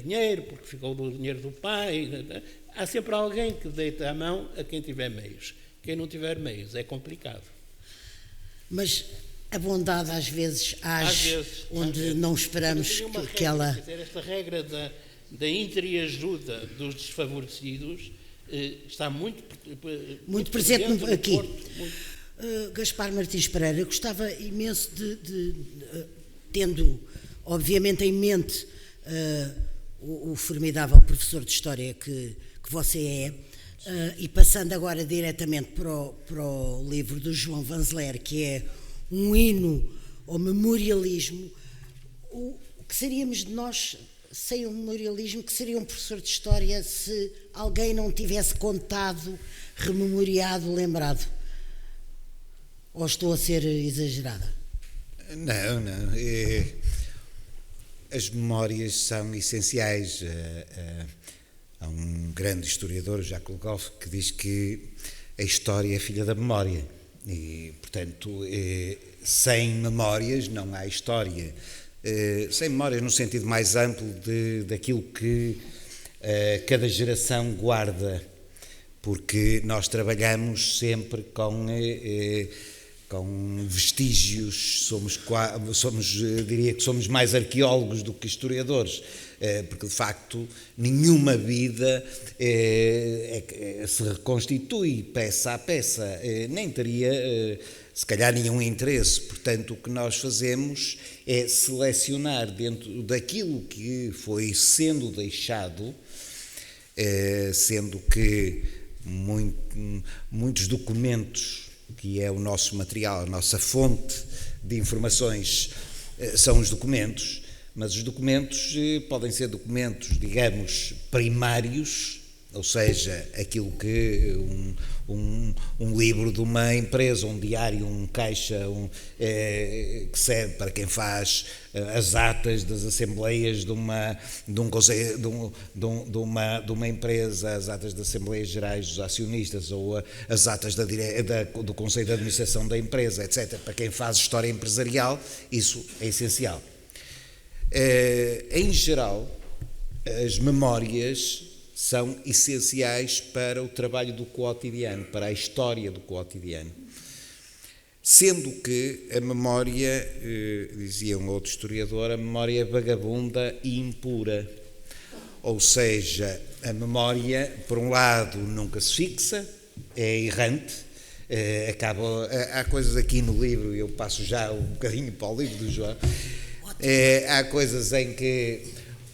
E: dinheiro, porque ficou do dinheiro do pai. Há sempre alguém que deita a mão a quem tiver meios. Quem não tiver meios é complicado.
A: Mas a bondade às vezes age onde não esperamos que ela...
E: Esta regra da entreajuda dos desfavorecidos está muito
A: presente aqui.
E: Muito.
A: Gaspar Martins Pereira, eu gostava imenso tendo obviamente em mente o formidável professor de História que você é, e passando agora diretamente para o livro do João Vanzeler, que é um hino ao memorialismo, o que seríamos de nós sem o memorialismo, que seria um professor de História se alguém não tivesse contado, rememoriado, lembrado? Ou estou a ser exagerada?
F: Não. As memórias são essenciais. Há um grande historiador, Jacques Le Goff, que diz que a história é filha da memória. E, portanto, sem memórias não há história. Sem memórias no sentido mais amplo daquilo que cada geração guarda, porque nós trabalhamos sempre com vestígios, diria que somos mais arqueólogos do que historiadores, porque de facto nenhuma vida se reconstitui peça a peça, nem teria se calhar nenhum interesse. Portanto, o que nós fazemos é selecionar dentro daquilo que foi sendo deixado, sendo que muitos documentos, que é o nosso material, a nossa fonte de informações, são os documentos, mas os documentos podem ser documentos, digamos, primários, ou seja, aquilo que um livro de uma empresa, um diário, um caixa, que serve para quem faz as atas das assembleias de uma empresa, as atas das assembleias gerais dos acionistas ou as atas do conselho de administração da empresa, etc. Para quem faz história empresarial, isso é essencial. Em geral, as memórias são essenciais para o trabalho do cotidiano, para a história do cotidiano. Sendo que a memória, dizia um outro historiador, a memória é vagabunda e impura. Ou seja, a memória, por um lado, nunca se fixa, é errante, há coisas aqui no livro, eu passo já um bocadinho para o livro do João, há coisas em que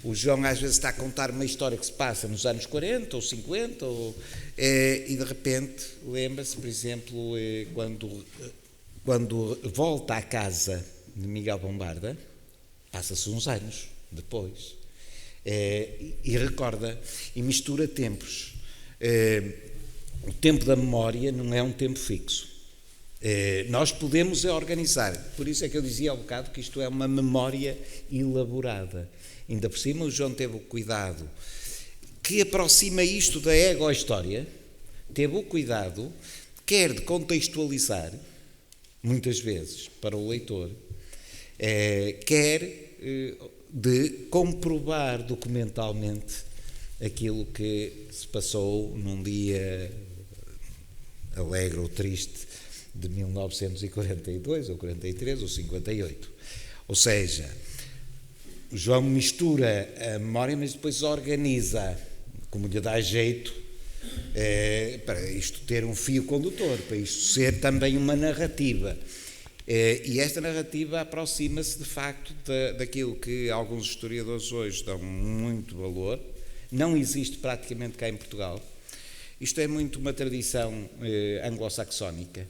F: o João às vezes está a contar uma história que se passa nos anos 40 ou 50 e de repente lembra-se, por exemplo, quando volta à casa de Miguel Bombarda, passa-se uns anos depois, e recorda e mistura tempos. O tempo da memória não é um tempo fixo. Nós podemos organizar, por isso é que eu dizia há um bocado que isto é uma memória elaborada. Ainda por cima o João teve o cuidado que aproxima isto da ego-história, teve o cuidado quer de contextualizar, muitas vezes, para o leitor, quer de comprovar documentalmente aquilo que se passou num dia alegre ou triste de 1942, ou 43, ou 58. Ou seja, o João mistura a memória, mas depois organiza, como lhe dá jeito, para isto ter um fio condutor, para isto ser também uma narrativa. E esta narrativa aproxima-se, de facto, daquilo que alguns historiadores hoje dão muito valor, não existe praticamente cá em Portugal. Isto é muito uma tradição anglo-saxónica,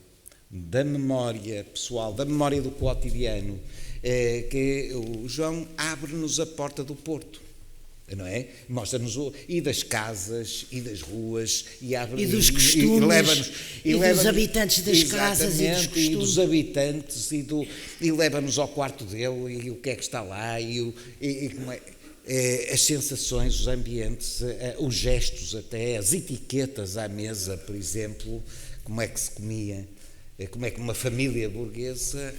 F: da memória pessoal, da memória do cotidiano, que o João abre-nos a porta do Porto, não é? Mostra-nos e das casas, e das ruas,
A: e dos costumes, e dos habitantes das casas e dos costumes.
F: E dos habitantes, e leva-nos ao quarto dele, e o que é que está lá, como é, as sensações, os ambientes, os gestos até, as etiquetas à mesa, por exemplo, como é que se comia, como é que uma família burguesa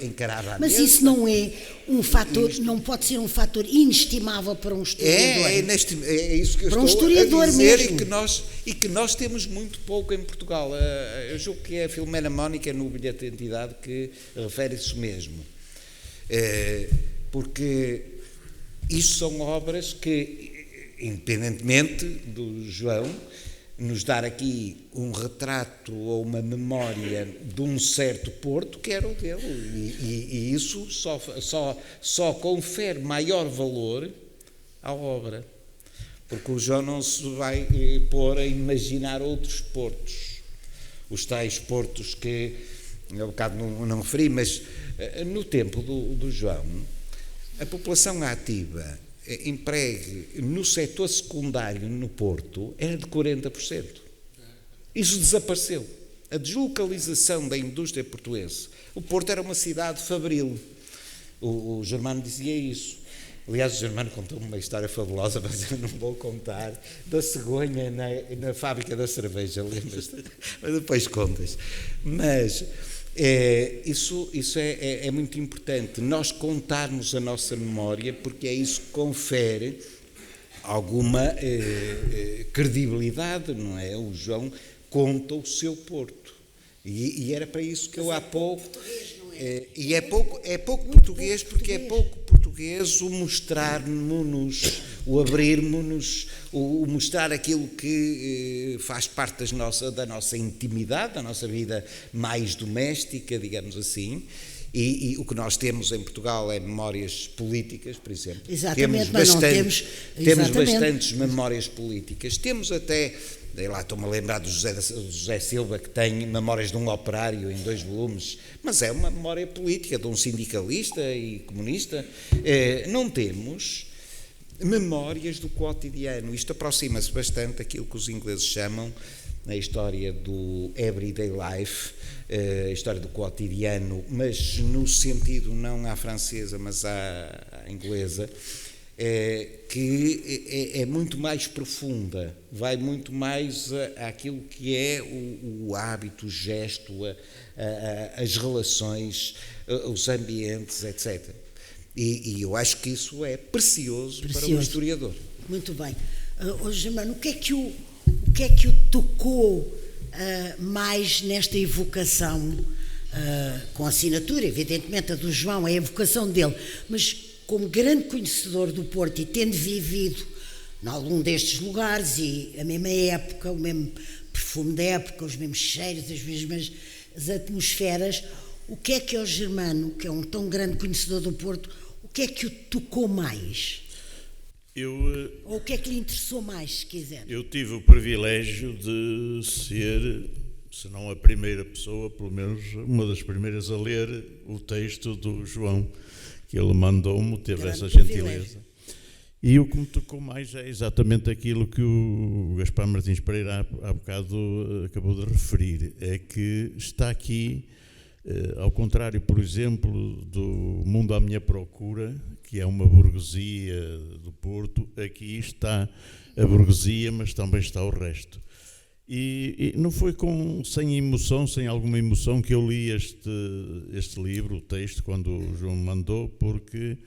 F: encarava a mesa.
A: Mas isso não é um fator, não pode ser um fator inestimável para um historiador.
F: É isso que eu
A: para
F: estou
A: um historiador
F: a dizer,
A: mesmo.
F: e que nós temos muito pouco em Portugal. Eu julgo que é a Filomena Mónica no Bilhete de Identidade que refere isso mesmo. Porque isso são obras que, independentemente do João nos dar aqui um retrato ou uma memória de um certo Porto, que era o dele, e isso só confere maior valor à obra, porque o João não se vai pôr a imaginar outros portos, os tais portos que há bocado não referi, mas no tempo do João, a população ativa empregue no setor secundário no Porto era de 40%. Isso desapareceu. A deslocalização da indústria portuense. O Porto era uma cidade fabril. O Germano dizia isso. Aliás, o Germano contou-me uma história fabulosa, mas eu não vou contar, da cegonha na fábrica da cerveja, lembras-te? Mas depois contas. Mas isso é muito importante, nós contarmos a nossa memória, porque é isso que confere alguma credibilidade, não é? O João conta o seu Porto, e era para isso que eu há pouco... E é pouco português, porque é pouco português o mostrar-nos, o abrir-nos, o mostrar aquilo que faz parte da nossa intimidade, da nossa vida mais doméstica, digamos assim. E o que nós temos em Portugal é memórias políticas, por exemplo.
A: Exatamente,
F: temos bastantes memórias políticas. Temos até... Lá estou-me a lembrar do José Silva, que tem Memórias de um Operário em 2 volumes, mas é uma memória política de um sindicalista e comunista. Não temos memórias do cotidiano. Isto aproxima-se bastante daquilo que os ingleses chamam, na história do everyday life, a história do cotidiano, mas no sentido não à francesa, mas à inglesa, que é muito mais profunda, vai muito mais àquilo que é o hábito, o gesto, as relações, os ambientes, etc. E eu acho que isso é precioso para o historiador.
A: Muito bem. Germano, o que é que o tocou mais nesta evocação, com a assinatura, evidentemente a do João, é a evocação dele, mas como grande conhecedor do Porto e tendo vivido em algum destes lugares e a mesma época, o mesmo perfume da época, os mesmos cheiros, as mesmas atmosferas, o que é que ao Germano, que é um tão grande conhecedor do Porto, o que é que o tocou mais? Ou o que é que lhe interessou mais, se quiser?
B: Eu tive o privilégio de ser, se não a primeira pessoa, pelo menos uma das primeiras a ler o texto do João, que ele mandou-me, teve essa gentileza. E o que me tocou mais é exatamente aquilo que o Gaspar Martins Pereira há bocado acabou de referir, é que está aqui, ao contrário, por exemplo, do Mundo à Minha Procura, que é uma burguesia do Porto, aqui está a burguesia, mas também está o resto. E não foi sem emoção, sem alguma emoção que eu li este livro, o texto, quando o João me mandou, porque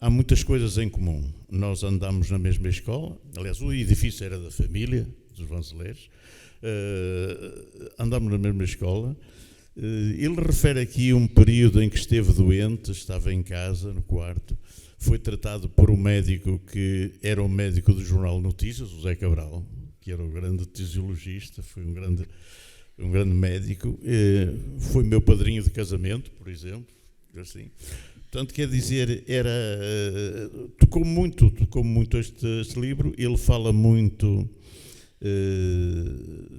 B: há muitas coisas em comum. Nós andamos na mesma escola, aliás, o edifício era da família, dos Vanzeleiros, andamos na mesma escola. Ele refere aqui um período em que esteve doente, estava em casa, no quarto, foi tratado por um médico que era o médico do Jornal Notícias, o Zé Cabral, que era o grande tisiologista, foi um grande médico, foi meu padrinho de casamento, por exemplo, assim. portanto, quer dizer, tocou muito este livro. Ele fala muito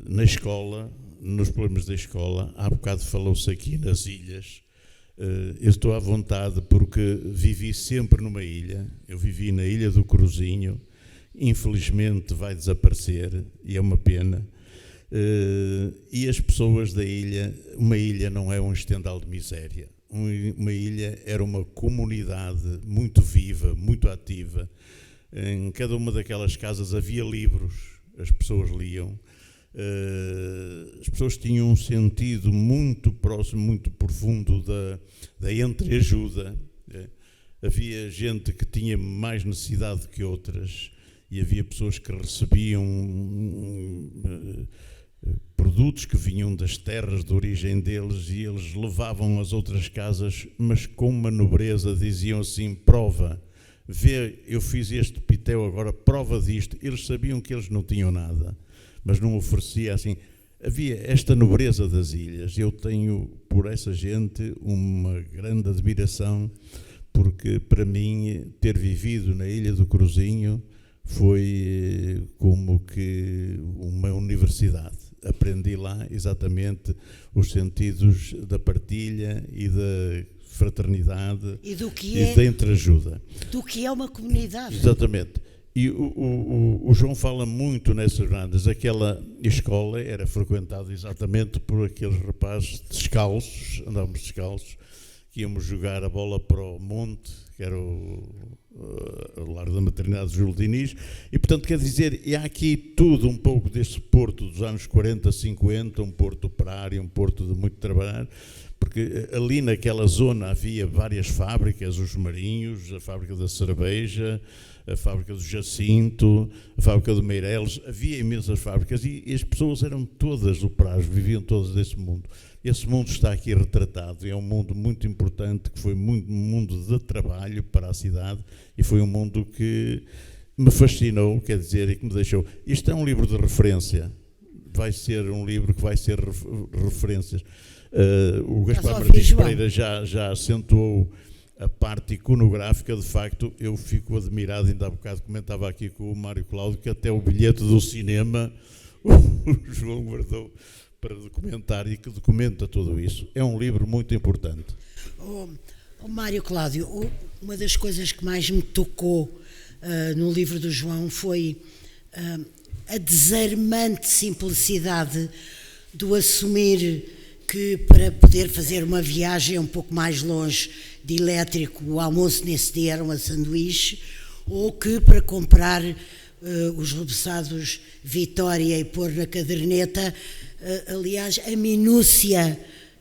B: na escola, nos problemas da escola. Há bocado falou-se aqui nas ilhas. Eu estou à vontade porque vivi sempre numa ilha. Eu vivi na Ilha do Cruzinho. Infelizmente vai desaparecer e é uma pena. E as pessoas da ilha, uma ilha não é um estendal de miséria. Uma ilha era uma comunidade muito viva, muito ativa. Em cada uma daquelas casas havia livros, as pessoas liam. As pessoas tinham um sentido muito próximo, muito profundo da entreajuda. Havia gente que tinha mais necessidade que outras e havia pessoas que recebiam produtos que vinham das terras de origem deles e eles levavam às outras casas, mas com uma nobreza, diziam assim: prova, vê, eu fiz este pitel agora, prova disto. Eles sabiam que eles não tinham nada, mas não oferecia assim. Havia esta nobreza das ilhas. Eu tenho por essa gente uma grande admiração, porque para mim ter vivido na Ilha do Cruzinho foi como que uma universidade. Aprendi lá exatamente os sentidos da partilha e da fraternidade e da entreajuda.
A: Do que é uma comunidade.
B: Exatamente. E o João fala muito nessas jornadas. Aquela escola era frequentada exatamente por aqueles rapazes descalços, andávamos descalços, que íamos jogar a bola para o monte, que era o lar da maternidade de Júlio Diniz, e portanto quer dizer, e há aqui tudo um pouco desse Porto dos anos 40, 50, um Porto operário, um Porto de muito trabalhar, porque ali naquela zona havia várias fábricas, os Marinhos, a fábrica da cerveja, a fábrica do Jacinto, a fábrica do Meireles, havia imensas fábricas e as pessoas eram todas operárias, viviam todas desse mundo. Esse mundo está aqui retratado, é um mundo muito importante, que foi um mundo de trabalho para a cidade e foi um mundo que me fascinou, quer dizer, e que me deixou. Isto é um livro de referência, vai ser um livro que vai ser referências. O Gaspar Martins Pereira já acentuou a parte iconográfica. De facto, eu fico admirado, ainda há bocado comentava aqui com o Mário Cláudio, que até o bilhete do cinema o João guardou para documentar e que documenta tudo isso. É um livro muito importante.
A: Mário Cláudio, uma das coisas que mais me tocou no livro do João foi a desarmante simplicidade do assumir que para poder fazer uma viagem um pouco mais longe de elétrico, o almoço nesse dia era uma sanduíche, ou que para comprar os repousados Vitória e pôr na caderneta, aliás, a minúcia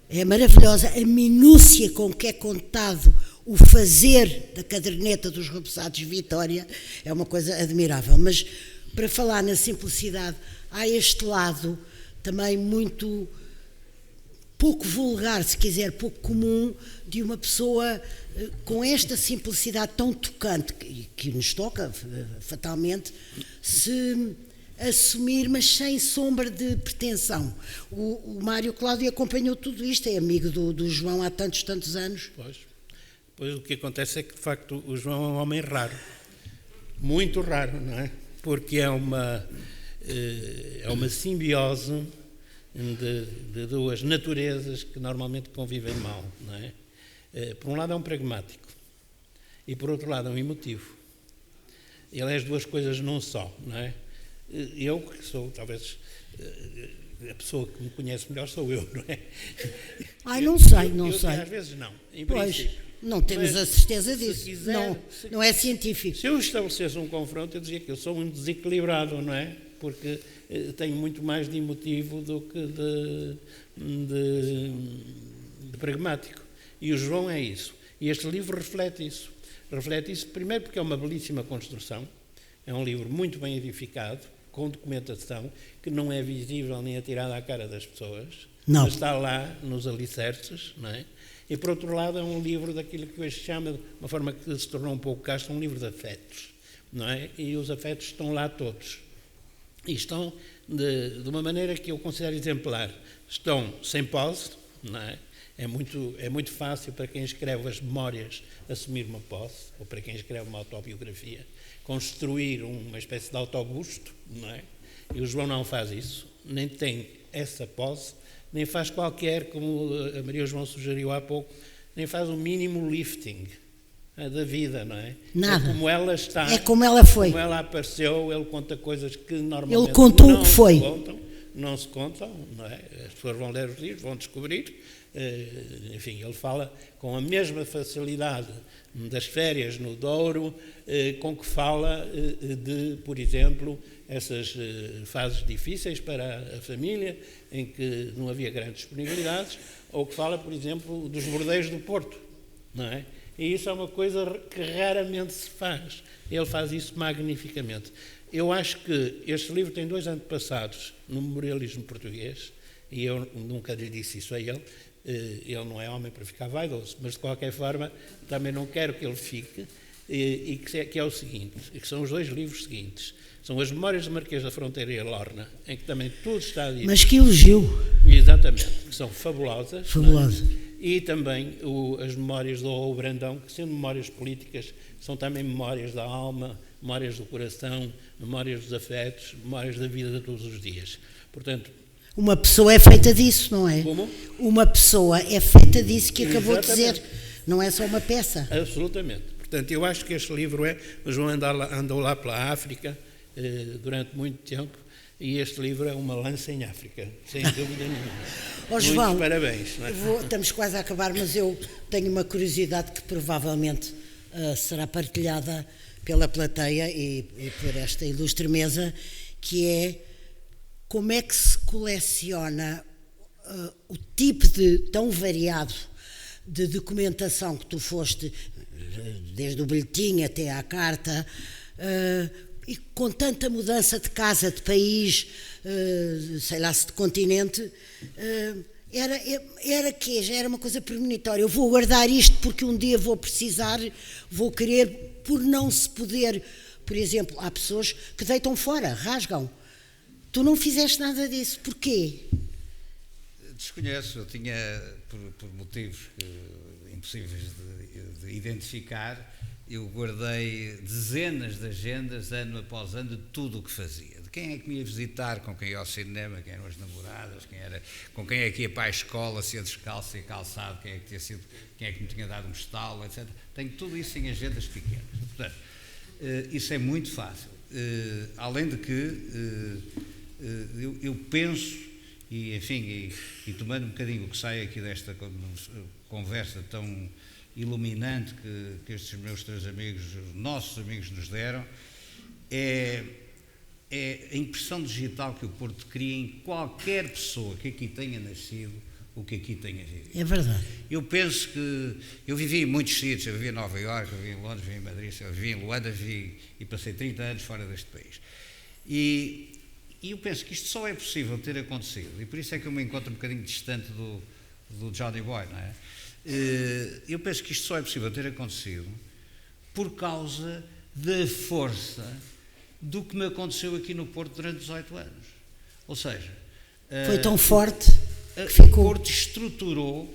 A: é maravilhosa, a minúcia com que é contado o fazer da caderneta dos repousados Vitória é uma coisa admirável. Mas para falar na simplicidade, há este lado também muito pouco vulgar, se quiser, pouco comum, de uma pessoa com esta simplicidade tão tocante, que nos toca fatalmente, se assumir, mas sem sombra de pretensão. O Mário Cláudio acompanhou tudo isto, é amigo do João há tantos anos.
E: Pois o que acontece é que, de facto, o João é um homem raro, muito raro, não é? Porque é uma simbiose de duas naturezas que normalmente convivem mal, não é? Por um lado é um pragmático e por outro lado é um emotivo. Ele é as duas coisas num só, não é? Eu, que sou talvez a pessoa que me conhece melhor, sou eu, não é?
A: Não sei.
E: Às vezes não, em
A: pois,
E: princípio.
A: não temos a certeza disso.
E: Quiser,
A: não é científico.
E: Se eu estabelecesse um confronto, eu dizia que eu sou um desequilibrado, não é? Porque tenho muito mais de emotivo do que de pragmático. E o João é isso. E este livro reflete isso. Reflete isso, primeiro, porque é uma belíssima construção. É um livro muito bem edificado, com documentação, que não é visível nem atirada à cara das pessoas.
A: Não.
E: Mas está lá nos alicerces, não é? E, por outro lado, é um livro daquilo que hoje se chama, de uma forma que se tornou um pouco casta, um livro de afetos, não é? E os afetos estão lá todos. E estão de uma maneira que eu considero exemplar. Estão sem pose, não é? É muito fácil para quem escreve as memórias assumir uma posse, ou para quem escreve uma autobiografia, construir uma espécie de autobusto, não é? E o João não faz isso, nem tem essa posse, nem faz qualquer, como a Maria João sugeriu há pouco, nem faz o mínimo lifting da vida, não é?
A: Nada.
E: É como ela está.
A: É como ela foi.
E: Como ela apareceu, ele conta coisas que normalmente
A: Ele contou o que foi.
E: não se contam, não é? As pessoas vão ler os livros, vão descobrir. Enfim, ele fala com a mesma facilidade das férias no Douro, com que fala de, por exemplo, essas fases difíceis para a família, em que não havia grandes disponibilidades, ou que fala, por exemplo, dos bordéis do Porto, não é? E isso é uma coisa que raramente se faz. Ele faz isso magnificamente. Eu acho que este livro tem 2 antepassados no memorialismo português, e eu nunca lhe disse isso a ele. Ele não é homem para ficar vaidoso, mas de qualquer forma também não quero que ele fique, e que é o seguinte, que são os 2 livros seguintes. São as Memórias do Marquês da Fronteira e a Lorna, em que também tudo está dito.
A: Mas que elogio.
E: Exatamente, que são fabulosas.
A: Fabuloso.
E: Não é? E também as Memórias do Raul Brandão, que sendo memórias políticas, são também memórias da alma, memórias do coração, memórias dos afetos, memórias da vida de todos os dias. Portanto,
A: uma pessoa é feita disso, não é?
E: Como?
A: Uma pessoa é feita disso que acabou de
E: Exatamente.
A: dizer. Não é só uma peça.
E: Absolutamente. Portanto, eu acho que este livro o João andou lá pela África durante muito tempo, e este livro é uma lança em África, sem dúvida nenhuma. Muitos
A: João,
E: parabéns. Não é?
A: estamos quase a acabar, mas eu tenho uma curiosidade que provavelmente será partilhada pela plateia e por esta ilustre mesa, que é como é que se coleciona o tipo de tão variado de documentação que tu foste, desde o bilhetim até à carta, e com tanta mudança de casa, de país, sei lá se de continente, já era uma coisa premonitória. Eu vou guardar isto porque um dia vou precisar, vou querer, por não se poder. Por exemplo, há pessoas que deitam fora, rasgam. Tu não fizeste nada disso. Porquê?
D: Desconheço. Eu tinha, por motivos impossíveis de identificar, eu guardei dezenas de agendas, ano após ano, de tudo o que fazia. De quem é que me ia visitar, com quem ia ao cinema, quem eram as namoradas, com quem é que ia para a escola, se ia descalço, se ia calçado, quem é que me tinha dado um estalo, etc. Tenho tudo isso em agendas pequenas. Portanto, isso é muito fácil. Além de que eu penso, e enfim, e tomando um bocadinho o que sai aqui desta conversa tão iluminante que estes meus 3 amigos, nossos amigos, nos deram, é a impressão digital que o Porto cria em qualquer pessoa que aqui tenha nascido ou que aqui tenha vivido.
A: É verdade.
D: Eu penso que eu vivi em muitos sítios, eu vivi em Nova Iorque, eu vivi em Londres, vivi em Madrid, eu vivi em Luanda, e passei 30 anos fora deste país. E eu penso que isto só é possível ter acontecido, e por isso é que eu me encontro um bocadinho distante do Johnny Boy, não é? Eu penso que isto só é possível ter acontecido por causa da força do que me aconteceu aqui no Porto durante 18 anos. Ou seja,
A: foi tão forte que ficou.
D: O Porto estruturou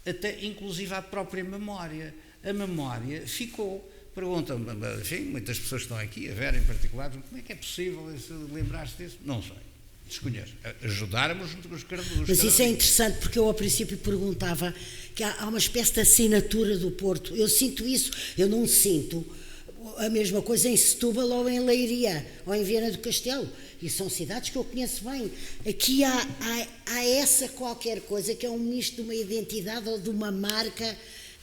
D: até inclusive a própria memória. A memória ficou. Perguntam-me, enfim, muitas pessoas que estão aqui, a Vera em particular, como é que é possível lembrar-se disso? Não sei. Desconheço. Ajudarmos junto com os carros.
A: Mas isso é interessante, porque eu ao princípio perguntava que há uma espécie de assinatura do Porto. Eu sinto isso, eu não sinto a mesma coisa em Setúbal ou em Leiria ou em Viana do Castelo. E são cidades que eu conheço bem. Aqui há essa qualquer coisa que é um misto de uma identidade ou de uma marca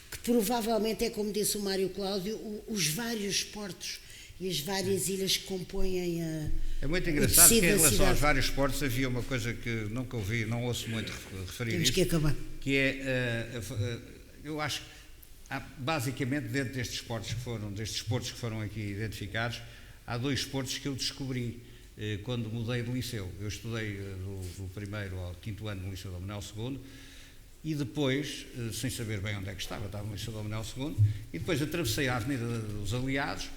A: que provavelmente é, como disse o Mário Cláudio, os vários portos e as várias ilhas que compõem a...
D: É muito engraçado que em relação aos vários portos havia uma coisa que nunca ouvi, não ouço muito referir.
A: Temos
D: isso,
A: que acabar.
D: Que é, eu acho que basicamente dentro destes portos que foram aqui identificados, há 2 portos que eu descobri quando mudei de liceu. Eu estudei do 1º ao 5º ano no Liceu Dom Manuel II, e depois, sem saber bem onde é que estava no Liceu Dom Manuel II, e depois atravessei a Avenida dos Aliados,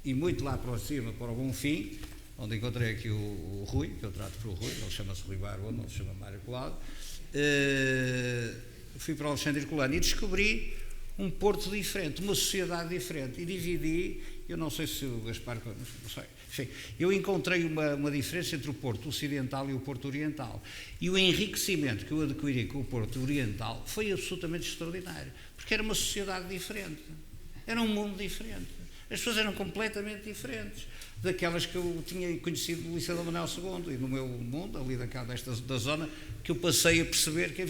D: e muito lá para cima, para o Bonfim, onde encontrei aqui o Rui, que eu trato por Rui, ele chama-se Rui Barbosa, não se chama Mário Cláudio, fui para Alexandre Herculano e descobri um Porto diferente, uma sociedade diferente, e dividi, eu não sei se o Gaspar, não sei, enfim, eu encontrei uma diferença entre o Porto Ocidental e o Porto Oriental, e o enriquecimento que eu adquiri com o Porto Oriental foi absolutamente extraordinário, porque era uma sociedade diferente, era um mundo diferente, as pessoas eram completamente diferentes daquelas que eu tinha conhecido do Liceu Dom Manuel II, e no meu mundo, ali da zona, que eu passei a perceber que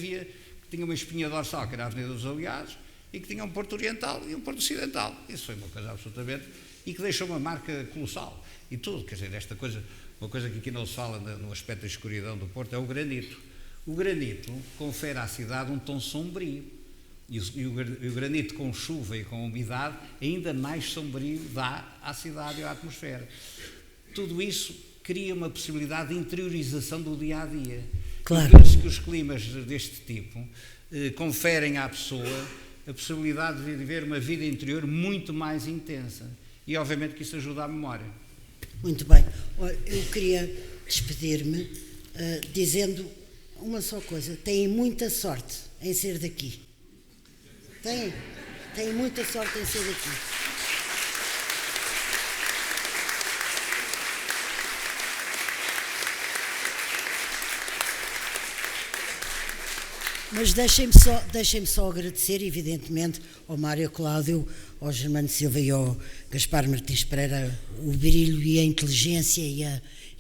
D: tinha uma espinha dorsal, que era a Avenida dos Aliados, e que tinha um Porto Oriental e um Porto Ocidental. Isso foi uma coisa absolutamente, e que deixou uma marca colossal. E tudo, quer dizer, esta coisa, uma coisa que aqui não se fala no aspecto da escuridão do Porto, é o granito. O granito confere à cidade um tom sombrio. E o granito com chuva e com umidade ainda mais sombrio dá à cidade e à atmosfera. Tudo isso cria uma possibilidade de interiorização do dia-a-dia.
A: Claro.
D: E penso que os climas deste tipo conferem à pessoa a possibilidade de viver uma vida interior muito mais intensa. E obviamente que isso ajuda à memória.
A: Muito bem. Olha, eu queria despedir-me dizendo uma só coisa. Têm muita sorte em ser daqui. Têm muita sorte em ser daqui. Mas deixem-me só agradecer, evidentemente, ao Mário Cláudio, ao Germano Silva e ao Gaspar Martins Pereira o brilho e a inteligência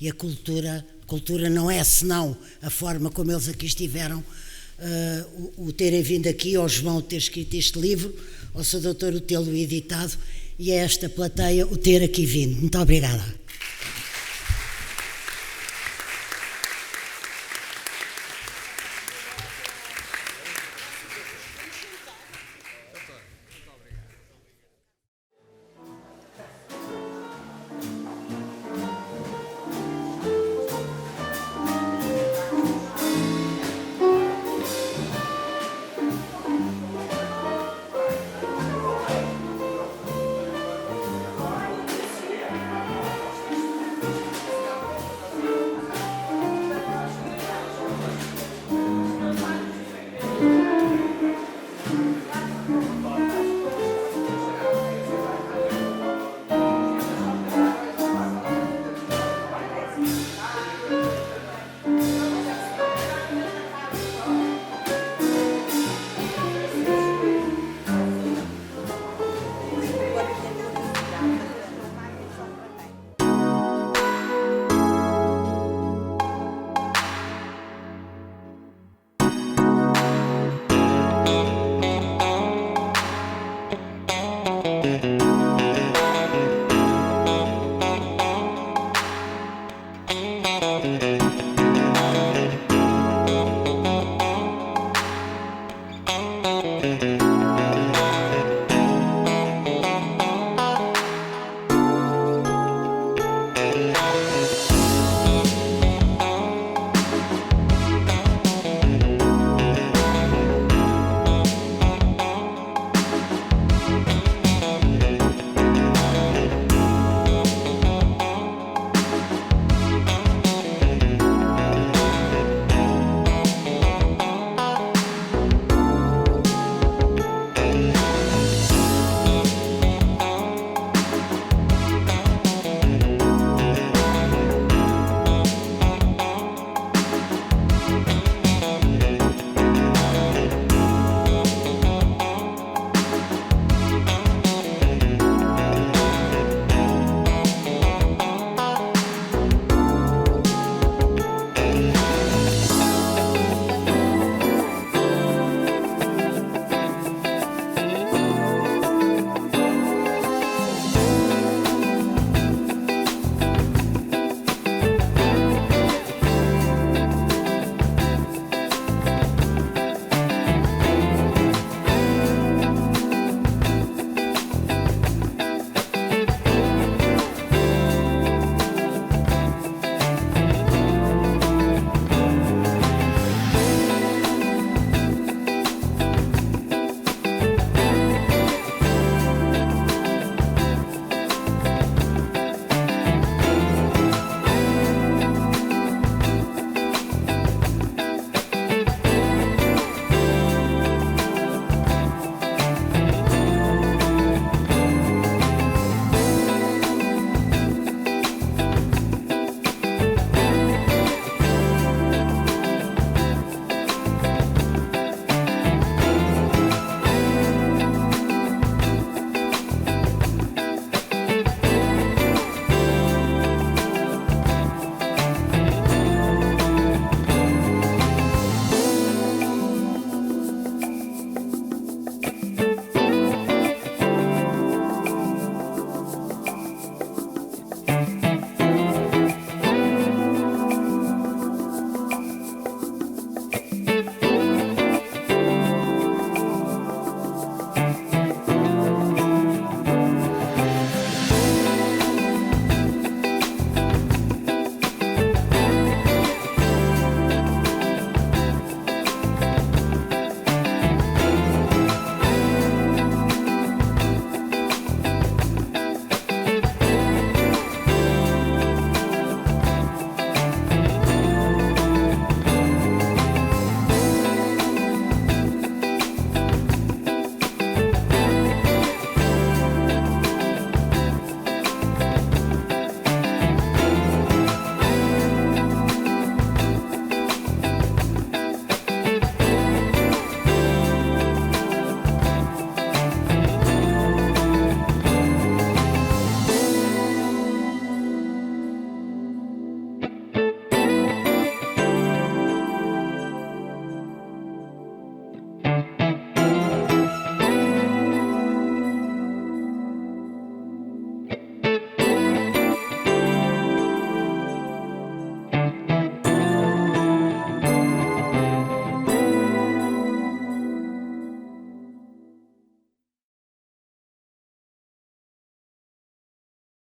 A: e a cultura. Cultura não é senão a forma como eles aqui estiveram, o terem vindo aqui, ao João ter escrito este livro, ao Sr. Doutor o tê-lo editado, e a esta plateia o ter aqui vindo. Muito obrigada.